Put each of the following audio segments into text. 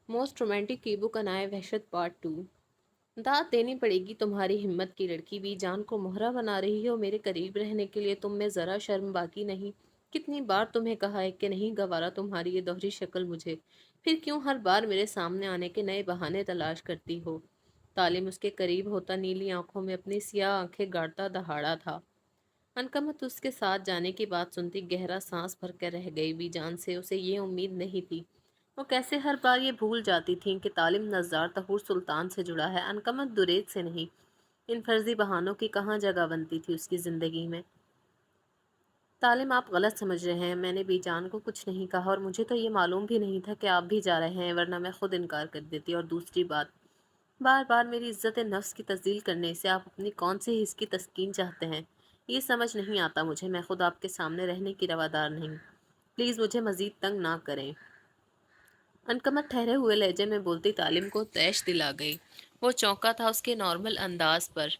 Most romantic की book अनाए वहशत part 2। दाद देनी पड़ेगी तुम्हारी हिम्मत की लड़की भी, जान को मोहरा बना रही हो मेरे करीब रहने के लिए, तुम में जरा शर्म बाकी नहीं। कितनी बार तुम्हें कहा है कि नहीं गवारा तुम्हारी ये दोहरी शक्ल मुझे, फिर क्यों हर बार मेरे सामने आने के नए बहाने तलाश करती हो। तालिम उसके करीब होता नीली आंखों में अपनी सियाह आंखें गाड़ता दहाड़ा था। अनकमत उसके साथ जाने की बात सुनती गहरा सांस भर कर रह गई भी, जान से उसे ये उम्मीद नहीं थी। वो कैसे हर बार ये भूल जाती थी कि तालिम नज़ार तहूर सुल्तान से जुड़ा है, अनकमत दुरेद से नहीं। इन फर्जी बहानों की कहाँ जगह बनती थी उसकी ज़िंदगी में। तालिम, आप गलत समझ रहे हैं, मैंने बीजान को कुछ नहीं कहा और मुझे तो ये मालूम भी नहीं था कि आप भी जा रहे हैं, वरना मैं खुद इनकार कर देती। और दूसरी बात, बार बार मेरी इज्जत नफ्स की तस्दील करने से आप अपनी कौन सी हिस्स की तस्कीन चाहते हैं, ये समझ नहीं आता मुझे। मैं खुद आपके सामने रहने की रवादार नहीं। प्लीज़ मुझे मज़ीद तंग ना करें। अनकमत ठहरे हुए लहजे में बोलती तालिम को तैश दिला गई। वो चौंका था उसके नॉर्मल अंदाज पर।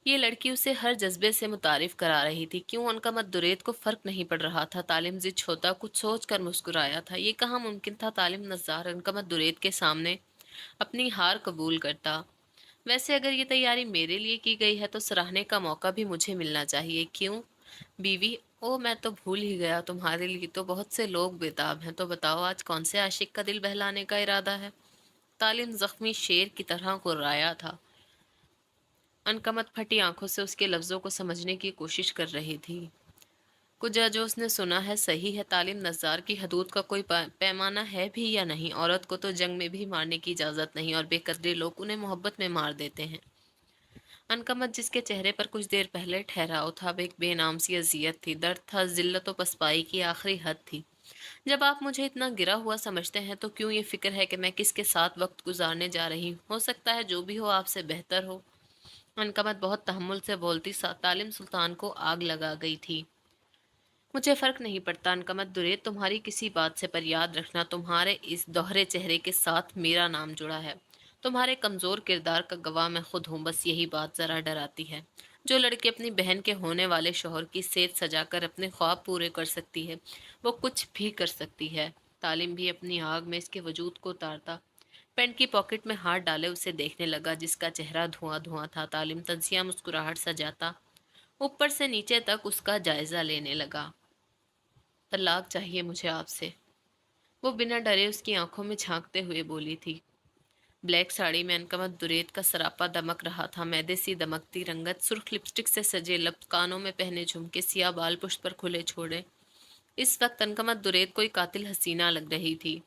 ये लड़की उसे हर जज्बे से मुतारिफ करा रही थी। क्यों अनकमत दुरेद को फर्क नहीं पड़ रहा था। तालिम जिद छोता कुछ सोच कर मुस्कुराया था। ये कहाँ मुमकिन था तालिम नज़ार अनकमत दुरेद के सामने अपनी हार कबूल करता। वैसे अगर ये तैयारी मेरे लिए की गई है तो सराहने का मौका भी मुझे मिलना चाहिए। क्यों बीवी? ओ मैं तो भूल ही गया, तुम्हारे लिए तो बहुत से लोग बेताब हैं। तो बताओ आज कौन से आशिक का दिल बहलाने का इरादा है। तालिम जख्मी शेर की तरह कुर्राया था। अनकमत फटी आंखों से उसके लफ्जों को समझने की कोशिश कर रही थी। कुछ जो उसने सुना है सही है। तालिम नज़ार की हदूद का कोई पैमाना है भी या नहीं। औरत को तो जंग में भी मारने की इजाज़त नहीं और बेकदरे लोग उन्हें मोहब्बत में मार देते हैं। अनकमत जिसके चेहरे पर कुछ देर पहले ठहराव था, अब एक बेनाम सी अजियत थी। दर्द था, जिल्लत और पसपाई की आखिरी हद थी। जब आप मुझे इतना गिरा हुआ समझते हैं तो क्यों ये फिक्र है कि मैं किसके साथ वक्त गुजारने जा रही हूँ। हो सकता है जो भी हो आपसे बेहतर हो। अनकमत बहुत तहम्मुल से बोलती तालिम सुल्तान को आग लगा गई थी। मुझे फर्क नहीं पड़ता अनकमत दुरे तुम्हारी किसी बात से, पर याद रखना तुम्हारे इस दोहरे चेहरे के साथ मेरा नाम जुड़ा है। तुम्हारे कमज़ोर किरदार का गवाह मैं खुद हूँ। बस यही बात ज़रा डराती है। जो लड़की अपनी बहन के होने वाले शोहर की सेज सजाकर अपने ख्वाब पूरे कर सकती है, वो कुछ भी कर सकती है। तालिम भी अपनी आग में इसके वजूद को उतारता पैंट की पॉकेट में हाथ डाले उसे देखने लगा, जिसका चेहरा धुआं धुआं था। तालिम तंजिया मुस्कुराहट सजाता ऊपर से नीचे तक उसका जायजा लेने लगा। तलाक चाहिए मुझे आपसे, वो बिना डरे उसकी आंखों में झांकते हुए बोली थी। ब्लैक साड़ी में अनकमत दुरेद का सरापा दमक रहा था। मैदे सी दमकती रंगत, सुर्ख लिपस्टिक से सजे लब, कानों में पहने झुमके, सिया बाल पुष्ट पर खुले छोड़े। इस वक्त अनकमत दुरेद कोई कातिल हसीना लग रही थी।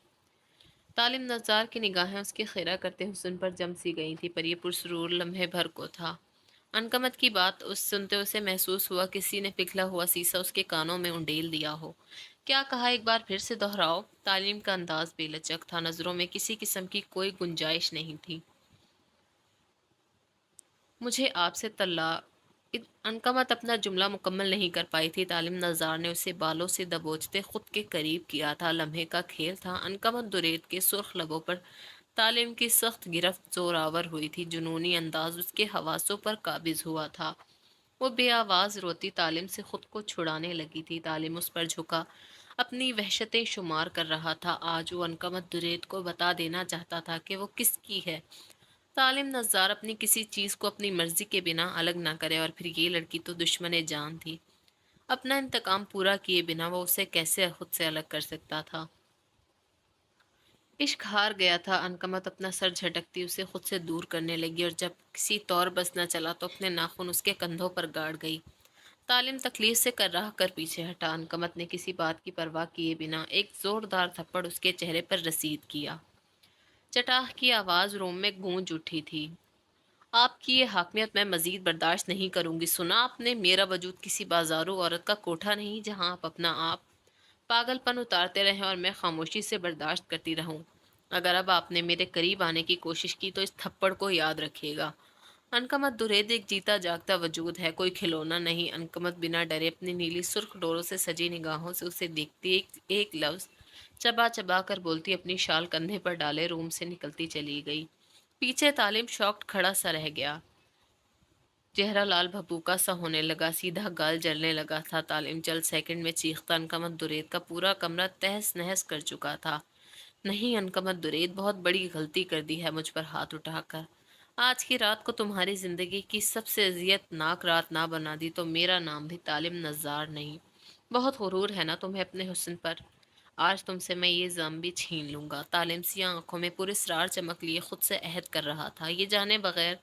तालिम नज़ार की निगाहें उसके खेरा करते हुस्न पर जम सी गई थी, पर यह पुरसरूर लम्हे भर को था। अनकमत की बात उस सुनते उसे महसूस हुआ किसी ने पिघला हुआ सीसा उसके कानों में उंडेल दिया हो। क्या कहा, एक बार फिर से दोहराओ। तालीम का अंदाज बेलचक था, नजरों में किसी किस्म की कोई गुंजाइश नहीं थी। मुझे आपसे अनकमत अपना जुमला मुकम्मल नहीं कर पाई थी। तालिम नज़ार ने उसे बालों से दबोचते खुद के करीब किया था। लम्हे का खेल था। अनकमत दुरेद के सुर्ख लबों पर तालिम की सख्त गिरफ्त जोरावर हुई थी। जुनूनी अंदाज उसके हवासों पर काबिज हुआ था। वो बेआवाज रोती तालिम से खुद को छुड़ाने लगी थी। तालिम उस पर झुका अपनी वहशतें शुमार कर रहा था। आज वो अनकमत दुरेद को बता देना चाहता था कि वो किसकी है। तालिम नज़ार अपनी किसी चीज़ को अपनी मर्जी के बिना अलग ना करे, और फिर ये लड़की तो दुश्मन जान थी। अपना इंतकाम पूरा किए बिना वो उसे कैसे खुद से अलग कर सकता था। इश्क हार गया था। अनकमत अपना सर झटकती उसे खुद से दूर करने लगी, और जब किसी तौर बस न चला तो अपने नाखून उसके कंधों पर गाड़ गई। तालिम तकलीफ से कर्राह कर पीछे हटा। अनकमत ने किसी बात की परवाह किए बिना एक जोरदार थप्पड़ उसके चेहरे पर रसीद किया। चटाह की आवाज़ रूम में गूंज उठी थी। आपकी ये हाकमियत मैं मजीद बर्दाश्त नहीं करूंगी। सुना आपने, मेरा वजूद किसी बाजारू औरत का कोठा नहीं जहां आप अपना आप पागलपन उतारते रहें और मैं खामोशी से बर्दाश्त करती रहूं। अगर अब आपने मेरे करीब आने की कोशिश की तो इस थप्पड़ को याद रखिएगा। अनकमत दुरेद एक जीता जागता वजूद है, कोई खिलौना नहीं। अनकमत बिना डरे अपनी नीली सुर्ख डोरों से सजी निगाहों से उसे देखती, एक लफ्ज चबा चबा कर बोलती, अपनी शाल कंधे पर डाले रूम से निकलती चली गई। पीछे तालिम शॉक्ड खड़ा सा रह गया। चेहरा लाल भभूका सा होने लगा, सीधा गाल जलने लगा था। तालिम चल सेकंड में चीखता अनकमत दुरेद का पूरा कमरा तहस नहस कर चुका था। نہیں انکمت درید، بہت بڑی غلطی کر دی ہے مجھ پر ہاتھ اٹھا کر۔ آج کی رات کو تمہاری زندگی کی سب سے اذیت ناک رات نہ بنا دی تو میرا نام بھی طالب نزار نہیں۔ بہت غرور ہے نا تمہیں اپنے حسن پر؟ آج تم سے میں یہ زم بھی چھین لوں گا۔ طالب سیاہ آنکھوں میں پورے اسرار چمک لیے خود سے عہد کر رہا تھا، یہ جانے بغیر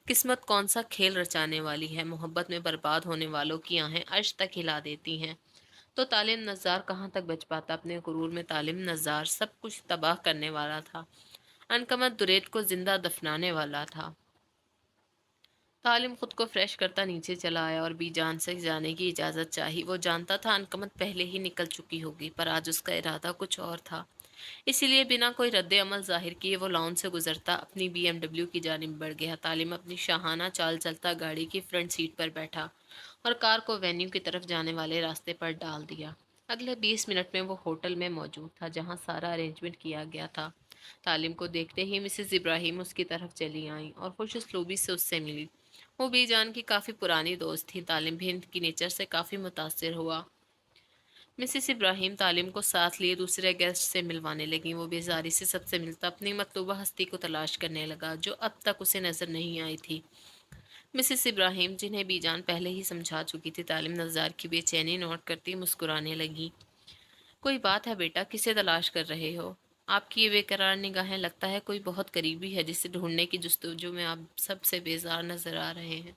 قسمت کون سا کھیل رچانے والی ہے۔ محبت میں برباد ہونے والوں کی آہیں عرش تک ہلا دیتی ہیں، تو طالب نظار کہاں تک بچ پاتا اپنے غرور میں؟ طالب نظار سب کچھ تباہ کرنے والا تھا، انکمت دریت کو زندہ دفنانے والا تھا۔ طالب خود کو فریش کرتا نیچے چلا آیا اور بی جان سے جانے کی اجازت چاہی۔ وہ جانتا تھا انکمت پہلے ہی نکل چکی ہوگی، پر آج اس کا ارادہ کچھ اور تھا، اسی لیے بنا کوئی رد عمل ظاہر کیے وہ لان سے گزرتا اپنی BMW کی جانب بڑھ گیا۔ طالب اپنی شاہانہ چال چلتا گاڑی کی فرنٹ سیٹ پر بیٹھا اور کار کو وینیو کی طرف جانے والے راستے پر ڈال دیا۔ اگلے 20 منٹ میں وہ ہوٹل میں موجود تھا جہاں سارا ارینجمنٹ کیا گیا تھا۔ طالب کو دیکھتے ہی مسز ابراہیم اس کی طرف چلی آئیں اور خوش اسلوبی سے اس سے ملی۔ وہ بی جان کی کافی پرانی دوست تھی۔ طالب بھی ان کی نیچر سے کافی متاثر ہوا۔ مسز ابراہیم طالب کو ساتھ لیے دوسرے گیسٹ سے ملوانے لگیں۔ وہ بیزاری سے سب سے ملتا اپنی مطلوبہ ہستی کو تلاش کرنے لگا جو اب تک اسے نظر نہیں آئی تھی۔ مسز ابراہیم جنہیں بی جان پہلے ہی سمجھا چکی تھی طالب نظار کی بے چینی نوٹ کرتی مسکرانے لگی۔ کوئی بات ہے بیٹا، کسے تلاش کر رہے ہو؟ آپ کی یہ بے قرار نگاہیں لگتا ہے کوئی بہت قریبی ہے جسے ڈھونڈنے کی جستجو میں آپ سب سے بیزار نظر آ رہے ہیں۔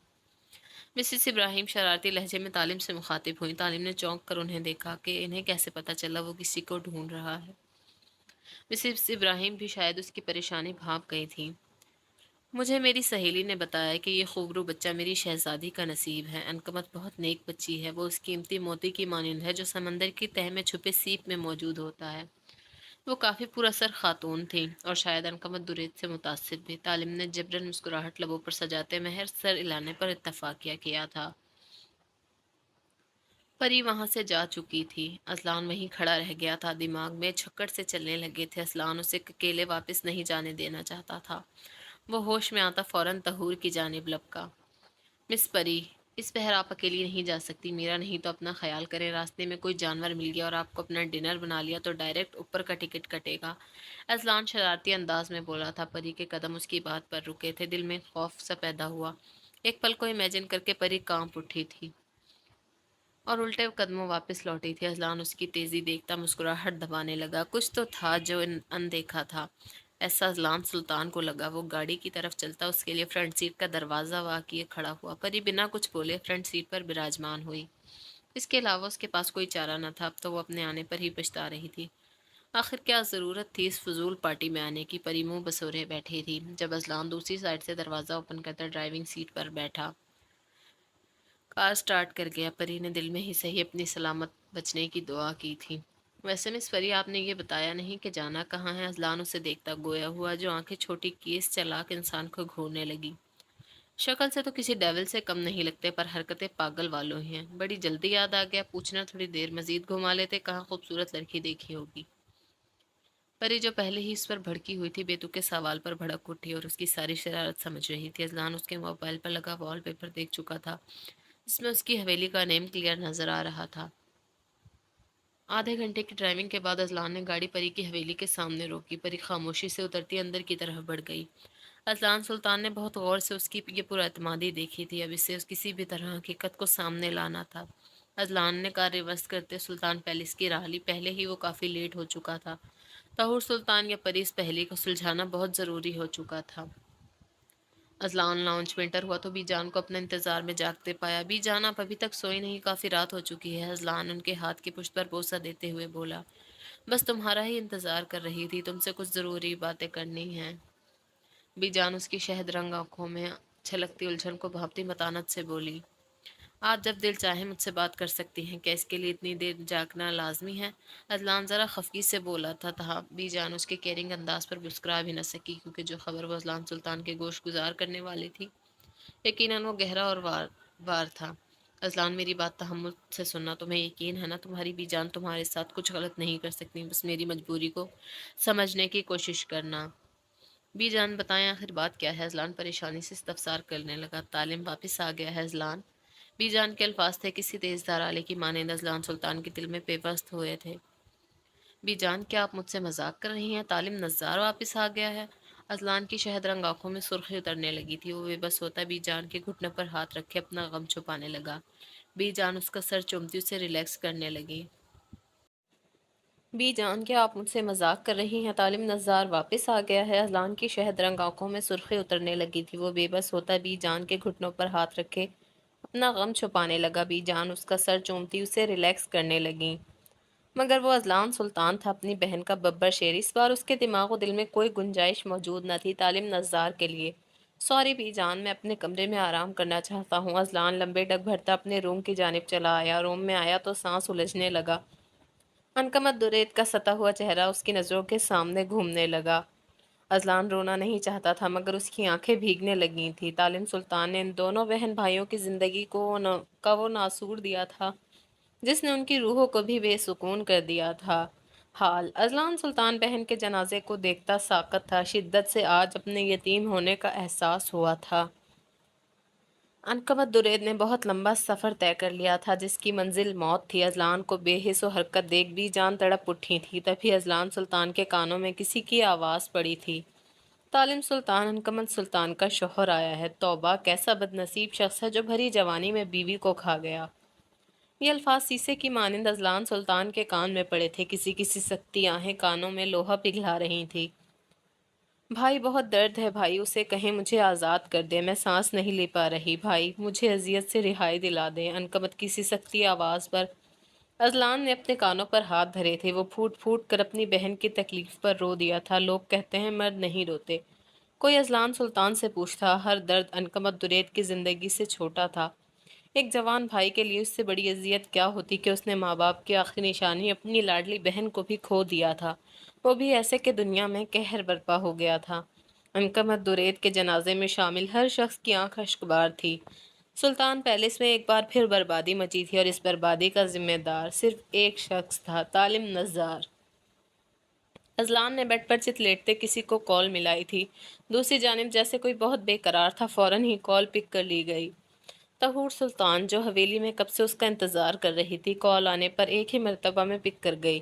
مسز ابراہیم شرارتی لہجے میں طالب سے مخاطب ہوئی۔ طالب نے چونک کر انہیں دیکھا کہ انہیں کیسے پتہ چلا وہ کسی کو ڈھونڈ رہا ہے۔ مسز ابراہیم بھی شاید اس کی پریشانی بھانپ گئی تھی۔ مجھے میری سہیلی نے بتایا کہ یہ خوبرو بچہ میری شہزادی کا نصیب ہے۔ انکمت بہت نیک بچی ہے، وہ اس قیمتی موتی کی مانند ہے جو سمندر کی تہہ میں چھپے سیپ میں موجود ہوتا ہے۔ وہ کافی پر اثر خاتون تھی اور شاید انکمت دریت سے متاثر بھی۔ طالب نے جبرن مسکراہٹ لبوں پر سجاتے مہر سر ہلانے پر اتفاقیہ کیا تھا۔ پری وہاں سے جا چکی تھی، اذلان وہیں کھڑا رہ گیا تھا، دماغ میں چھکڑ سے چلنے لگے تھے۔ اذلان اسے اکیلے واپس نہیں جانے دینا چاہتا تھا۔ وہ ہوش میں آتا فوراً طہور کی جانب لپکا۔ مس پری، اس بہر آپ اکیلی نہیں جا سکتی، میرا نہیں تو اپنا خیال کریں۔ راستے میں کوئی جانور مل گیا اور آپ کو اپنا ڈنر بنا لیا تو ڈائریکٹ اوپر کا ٹکٹ کٹے گا۔ اذلان شرارتی انداز میں بولا تھا۔ پری کے قدم اس کی بات پر رکے تھے، دل میں خوف سا پیدا ہوا۔ ایک پل کو امیجن کر کے پری کانپ اٹھی تھی اور الٹے قدموں واپس لوٹی تھی۔ اذلان اس کی تیزی دیکھتا مسکراہٹ دبانے لگا۔ کچھ تو تھا جو اندیکھا تھا، ایسا اذلان سلطان کو لگا۔ وہ گاڑی کی طرف چلتا اس کے لیے فرنٹ سیٹ کا دروازہ وا کیے کھڑا ہوا۔ پری بنا کچھ بولے فرنٹ سیٹ پر براجمان ہوئی۔ اس کے علاوہ اس کے پاس کوئی چارہ نہ تھا، اب تو وہ اپنے آنے پر ہی پچھتا رہی تھی۔ آخر کیا ضرورت تھی اس فضول پارٹی میں آنے کی؟ پری منہ بسورے بیٹھی تھی جب اذلان دوسری سائڈ سے دروازہ اوپن کرتا ڈرائیونگ سیٹ پر بیٹھا کار سٹارٹ کر گیا۔ پری نے دل میں ہی صحیح اپنی سلامت بچنے کی دعا کی تھی۔ ویسے مس پری، آپ نے یہ بتایا نہیں کہ جانا کہاں ہے؟ اذلان اسے دیکھتا گویا ہوا جو آنکھیں چھوٹی کیس چلاک انسان کو گھورنے لگی۔ شکل سے تو کسی ڈیول سے کم نہیں لگتے، پر حرکتیں پاگل والوں ہی ہیں۔ بڑی جلدی یاد آ گیا، پوچھنا تھوڑی دیر مزید گھما لیتے، کہاں خوبصورت لڑکی دیکھی ہوگی؟ پری جو پہلے ہی اس پر بھڑکی ہوئی تھی، بیتو کے سوال پر بھڑک اٹھی اور اس کی ساری شرارت سمجھ رہی تھی۔ اذلان اس کے موبائل پر لگا وال پیپر دیکھ چکا تھا، جس میں اس کی حویلی کا نیم کلیئر نظر آ رہا تھا۔ آدھے گھنٹے کی ڈرائیونگ کے بعد اذلان نے گاڑی پری کی حویلی کے سامنے روکی۔ پری خاموشی سے اترتی اندر کی طرف بڑھ گئی۔ اذلان سلطان نے بہت غور سے اس کی یہ پراعتمادی دیکھی تھی، اب اسے کسی بھی طرح حقیقت کو سامنے لانا تھا۔ اذلان نے کار ریورس کرتے سلطان پیلس کی راہ لی۔ پہلے ہی وہ کافی لیٹ ہو چکا تھا۔ طہور سلطان یا پری اس پہلی کو سلجھانا بہت ضروری ہو چکا تھا۔ اذلان لاؤنج میں انٹر ہوا تو بی جان کو اپنے انتظار میں جاگتے پایا۔ بی جان، آپ ابھی تک سوئی نہیں؟ کافی رات ہو چکی ہے۔ اذلان ان کے ہاتھ کی پشت پر بوسہ دیتے ہوئے بولا۔ بس تمہارا ہی انتظار کر رہی تھی، تم سے کچھ ضروری باتیں کرنی ہیں۔ بی جان اس کی شہد رنگ آنکھوں میں چھلکتی الجھن کو بھانپتی متانت سے بولی۔ آپ جب دل چاہیں مجھ سے بات کر سکتی ہیں، کیا اس کے لیے اتنی دیر جاگنا لازمی ہے؟ اذلان ذرا خفگی سے بولا تھا بی جان اس کے کیئرنگ انداز پر مسکرا بھی نہ سکی، کیونکہ جو خبر وہ اذلان سلطان کے گوش گزار کرنے والی تھی یقیناً وہ گہرا اور وار تھا۔ اذلان، میری بات تحمل سے سننا، تمہیں یقین ہے نا تمہاری بی جان تمہارے ساتھ کچھ غلط نہیں کر سکتی؟ بس میری مجبوری کو سمجھنے کی کوشش کرنا۔ بی جان بتائیں آخر بات کیا ہے؟ اذلان پریشانی سے استفسار کرنے لگا۔ طالب واپس آ گیا ہے اذلان؟ بی جان کے الفاظ تھے کسی تیز دھار آلے کی مانند، اذلان سلطان کے دل میں پیوست ہوئے تھے۔ بی جان کیا آپ مجھ سے مذاق کر رہی ہیں؟ طالب نزار واپس آ گیا ہے؟ اذلان کی شہد رنگ آنکھوں میں سرخی اترنے لگی تھی۔ وہ بے بس ہوتا بی جان کے گھٹنوں پر ہاتھ رکھے اپنا غم چھپانے لگا۔ بی جان اس کا سر چومتی اسے ریلیکس کرنے لگی۔ بی جان کیا آپ مجھ سے مذاق کر رہی ہیں؟ طالب نزار واپس آ گیا ہے؟ اذلان کی شہد رنگ آنکھوں میں سرخی اترنے لگی تھی۔ وہ بے بس ہوتا بی جان کے گھٹنوں پر ہاتھ رکھے اپنا غم چھپانے لگا۔ بی جان اس کا سر چومتی اسے ریلیکس کرنے لگی۔ مگر وہ اذلان سلطان تھا، اپنی بہن کا ببر شیر۔ اس بار اس کے دماغ و دل میں کوئی گنجائش موجود نہ تھی طالب نزار کے لیے۔ سوری بی جان، میں اپنے کمرے میں آرام کرنا چاہتا ہوں۔ اذلان لمبے ڈگ بھرتا اپنے روم کی جانب چلا آیا۔ روم میں آیا تو سانس الجھنے لگا۔ عنقمت درید کا ستا ہوا چہرہ اس کی نظروں کے سامنے گھومنے لگا۔ اذلان رونا نہیں چاہتا تھا مگر اس کی آنکھیں بھیگنے لگی تھیں۔ طالب سلطان نے ان دونوں بہن بھائیوں کی زندگی کا وہ ناسور دیا تھا جس نے ان کی روحوں کو بھی بے سکون کر دیا تھا۔ حال اذلان سلطان بہن کے جنازے کو دیکھتا ساکت تھا۔ شدت سے آج اپنے یتیم ہونے کا احساس ہوا تھا۔ عنقمت درید نے بہت لمبا سفر طے کر لیا تھا جس کی منزل موت تھی۔ اذلان کو بے حس و حرکت دیکھ بھی جان تڑپ اٹھی تھی۔ تبھی اذلان سلطان کے کانوں میں کسی کی آواز پڑی تھی۔ طالب سلطان عنقمت سلطان کا شوہر آیا ہے۔ توبہ، کیسا بد نصیب شخص ہے جو بھری جوانی میں بیوی کو کھا گیا۔ یہ الفاظ سیسے کی مانند اذلان سلطان کے کان میں پڑے تھے۔ کسی کسی سکتی آہیں کانوں میں لوہا پگھلا رہی تھی۔ بھائی، بہت درد ہے بھائی، اسے کہیں مجھے آزاد کر دے، میں سانس نہیں لے پا رہی بھائی، مجھے اذیت سے رہائی دلا دے۔ عنقمت کی سی سکتی آواز پر اذلان نے اپنے کانوں پر ہاتھ دھرے تھے۔ وہ پھوٹ پھوٹ کر اپنی بہن کی تکلیف پر رو دیا تھا۔ لوگ کہتے ہیں مرد نہیں روتے۔ کوئی اذلان سلطان سے پوچھتا، ہر درد عنقمت درید کی زندگی سے چھوٹا تھا۔ ایک جوان بھائی کے لیے اس سے بڑی اذیت کیا ہوتی کہ اس نے ماں باپ کی آخری نشانی اپنی لاڈلی بہن کو بھی کھو دیا تھا، وہ بھی ایسے کہ دنیا میں قہر برپا ہو گیا تھا۔ عنقمت درید کے جنازے میں شامل ہر شخص کی آنکھ اشکبار تھی۔ سلطان پیلس میں ایک بار پھر بربادی مچی تھی اور اس بربادی کا ذمہ دار صرف ایک شخص تھا، طالب نزار۔ اذلان نے بیڈ پر چت لیٹتے کسی کو کال ملائی تھی۔ دوسری جانب جیسے کوئی بہت بے قرار تھا، فوراً ہی کال پک کر لی گئی۔ طہور سلطان، جو حویلی میں کب سے اس کا انتظار کر رہی تھی، کال آنے پر ایک ہی مرتبہ میں پک کر گئی۔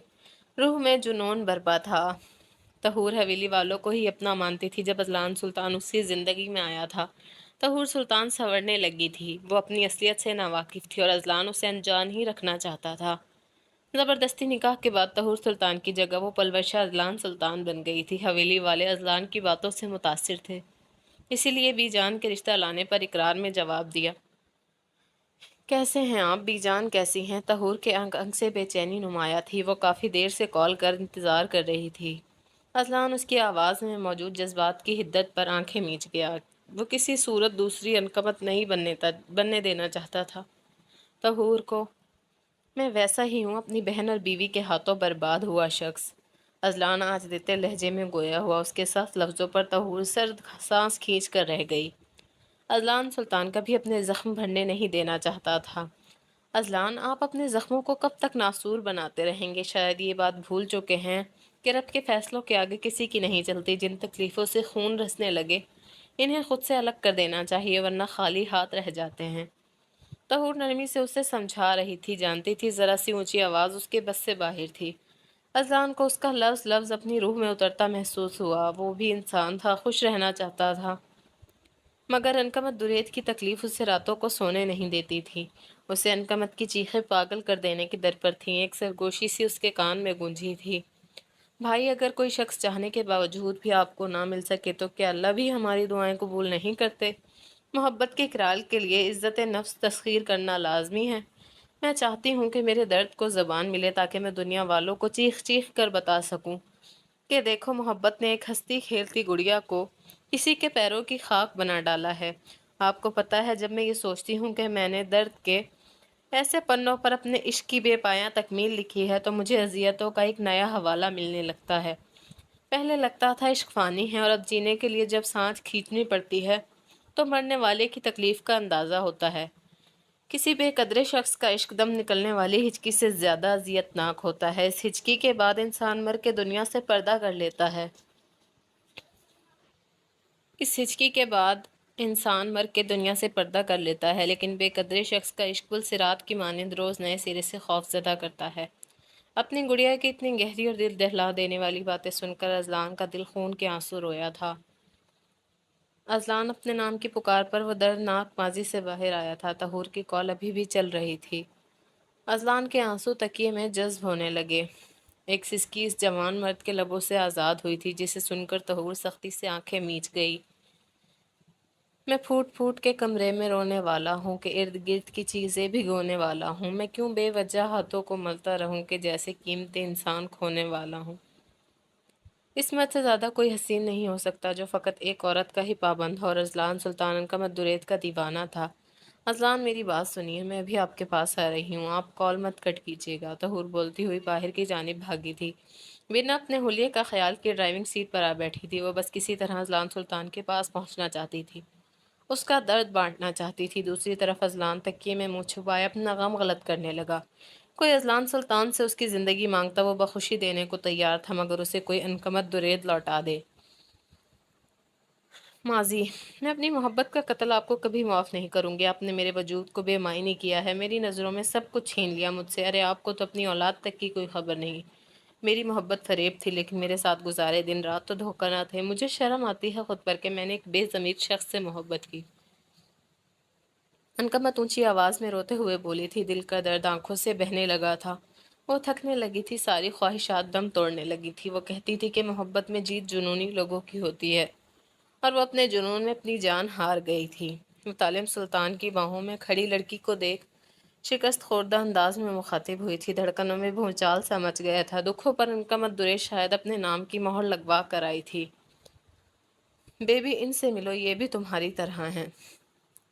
روح میں جنون برپا تھا۔ طہور حویلی والوں کو ہی اپنا مانتی تھی۔ جب اذلان سلطان اس کی زندگی میں آیا تھا، طہور سلطان سنورنے لگی تھی۔ وہ اپنی اصلیت سے ناواقف تھی اور اذلان اسے انجان ہی رکھنا چاہتا تھا۔ زبردستی نکاح کے بعد طہور سلطان کی جگہ وہ پلوشہ اذلان سلطان بن گئی تھی۔ حویلی والے اذلان کی باتوں سے متاثر تھے، اسی لیے بی جان کے رشتہ لانے پر اقرار میں جواب دیا۔ کیسے ہیں آپ بی جان، کیسی ہیں؟ طہور کے انگ انگ سے بے چینی نمایاں تھی۔ وہ کافی دیر سے کال کر انتظار کر رہی تھی۔ اذلان اس کی آواز میں موجود جذبات کی حدت پر آنکھیں میچ گیا۔ وہ کسی صورت دوسری عنقمت نہیں بننے دینا چاہتا تھا۔ طہور کو میں ویسا ہی ہوں، اپنی بہن اور بیوی کے ہاتھوں برباد ہوا شخص۔ اذلان آج دیتے لہجے میں گویا ہوا۔ اس کے سخت لفظوں پر طہور سرد سانس کھینچ کر رہ گئی۔ اذلان سلطان کبھی اپنے زخم بھرنے نہیں دینا چاہتا تھا۔ اذلان، آپ اپنے زخموں کو کب تک ناسور بناتے رہیں گے؟ شاید یہ بات بھول چکے ہیں کہ رب کے فیصلوں کے آگے کسی کی نہیں چلتی۔ جن تکلیفوں سے خون رسنے لگے، انہیں خود سے الگ کر دینا چاہیے ورنہ خالی ہاتھ رہ جاتے ہیں۔ طہور نرمی سے اسے سمجھا رہی تھی، جانتی تھی ذرا سی اونچی آواز اس کے بس سے باہر تھی۔ اذلان کو اس کا لفظ لفظ اپنی روح میں اترتا محسوس ہوا۔ وہ بھی انسان تھا، خوش رہنا چاہتا تھا، مگر عنقمت درید کی تکلیف اسے راتوں کو سونے نہیں دیتی تھی۔ اسے عنقمت کی چیخیں پاگل کر دینے کی در پر تھیں۔ ایک سرگوشی سی اس کے کان میں گونجی تھی، بھائی، اگر کوئی شخص چاہنے کے باوجود بھی آپ کو نہ مل سکے تو کیا اللہ بھی ہماری دعائیں قبول نہیں کرتے؟ محبت کے اقرار کے لیے عزت نفس تسخیر کرنا لازمی ہے۔ میں چاہتی ہوں کہ میرے درد کو زبان ملے تاکہ میں دنیا والوں کو چیخ چیخ کر بتا سکوں کہ دیکھو، محبت نے ایک ہنستی کھیلتی گڑیا کو کسی کے پیروں کی خاک بنا ڈالا ہے۔ آپ کو پتہ ہے، جب میں یہ سوچتی ہوں کہ میں نے درد کے ایسے پنوں پر اپنے عشق کی بے پایاں تکمیل لکھی ہے تو مجھے اذیتوں کا ایک نیا حوالہ ملنے لگتا ہے۔ پہلے لگتا تھا عشق فانی ہے، اور اب جینے کے لیے جب سانس کھینچنی پڑتی ہے تو مرنے والے کی تکلیف کا اندازہ ہوتا ہے۔ کسی بے قدرے شخص کا عشق دم نکلنے والی ہچکی سے زیادہ اذیت ناک ہوتا ہے۔ اس ہچکی کے بعد انسان مر کے دنیا سے پردہ کر لیتا ہے۔ لیکن بے قدرے شخص کا عشق پل صراط کی مانند روز نئے سرے سے خوف زدہ کرتا ہے۔ اپنی گڑیا کی اتنی گہری اور دل دہلا دینے والی باتیں سن کر ازلان کا دل خون کے آنسو رویا تھا۔ ازلان اپنے نام کی پکار پر وہ دردناک ماضی سے باہر آیا تھا۔ طہور کی کال ابھی بھی چل رہی تھی۔ ازلان کے آنسو تکیے میں جذب ہونے لگے۔ ایک سسکی اس جوان مرد کے لبوں سے آزاد ہوئی تھی جسے سن کر طہور سختی سے آنکھیں میچ گئی۔ میں پھوٹ پھوٹ کے کمرے میں رونے والا ہوں کہ ارد گرد کی چیزیں بھگونے والا ہوں۔ میں کیوں بے وجہ ہاتھوں کو ملتا رہوں کہ جیسے قیمتی انسان کھونے والا ہوں۔ اس مرد سے زیادہ کوئی حسین نہیں ہو سکتا جو فقط ایک عورت کا ہی پابند ہو، اور ازلان سلطان عنقمت درید کا دیوانہ تھا۔ ازلان میری بات سنیے، میں ابھی آپ کے پاس آ رہی ہوں، آپ کال مت کٹ کیجیے گا۔ طہور بولتی ہوئی باہر کی جانب بھاگی تھی۔ بنا اپنے حلیے کا خیال کیے ڈرائیونگ سیٹ پر آ بیٹھی تھی۔ وہ بس کسی طرح ازلان سلطان کے پاس پہنچنا چاہتی تھی، اس کا درد بانٹنا چاہتی تھی۔ دوسری طرف ازلان تکیے میں منہ چھپائے اپنا غم غلط کرنے لگا۔ کوئی ازلان سلطان سے اس کی زندگی مانگتا وہ بخوشی دینے کو تیار تھا، مگر اسے کوئی عنقمت درید لوٹا دے۔ ماضی، میں اپنی محبت کا قتل آپ کو کبھی معاف نہیں کروں گی۔ آپ نے میرے وجود کو بے معنی کیا ہے، میری نظروں میں سب کچھ چھین لیا مجھ سے۔ ارے آپ کو تو اپنی اولاد تک کی کوئی خبر نہیں۔ میری محبت فریب تھی، لیکن میرے ساتھ گزارے دن رات تو دھوکہ نہ تھے۔ مجھے شرم آتی ہے خود پر کہ میں نے ایک بے ضمیر شخص سے محبت کی۔ عنقمت اونچی آواز میں روتے ہوئے بولی تھی۔ دل کا درد آنکھوں سے بہنے لگا تھا۔ وہ تھکنے لگی تھی، ساری خواہشات دم توڑنے لگی تھی۔ وہ کہتی تھی کہ محبت میں جیت جنونی لوگوں کی ہوتی ہے، اور وہ اپنے جنون میں اپنی جان ہار گئی تھی۔ وہ طالب سلطان کی باہوں میں کھڑی لڑکی کو دیکھ شکست خوردہ انداز میں مخاطب ہوئی تھی۔ دھڑکنوں میں بھونچال سا مچ گیا تھا۔ دکھوں پر عنقمت درید شاید اپنے نام کی مہر لگوا کر آئی تھی۔ بیبی، ان سے ملو، یہ بھی تمہاری طرح ہیں۔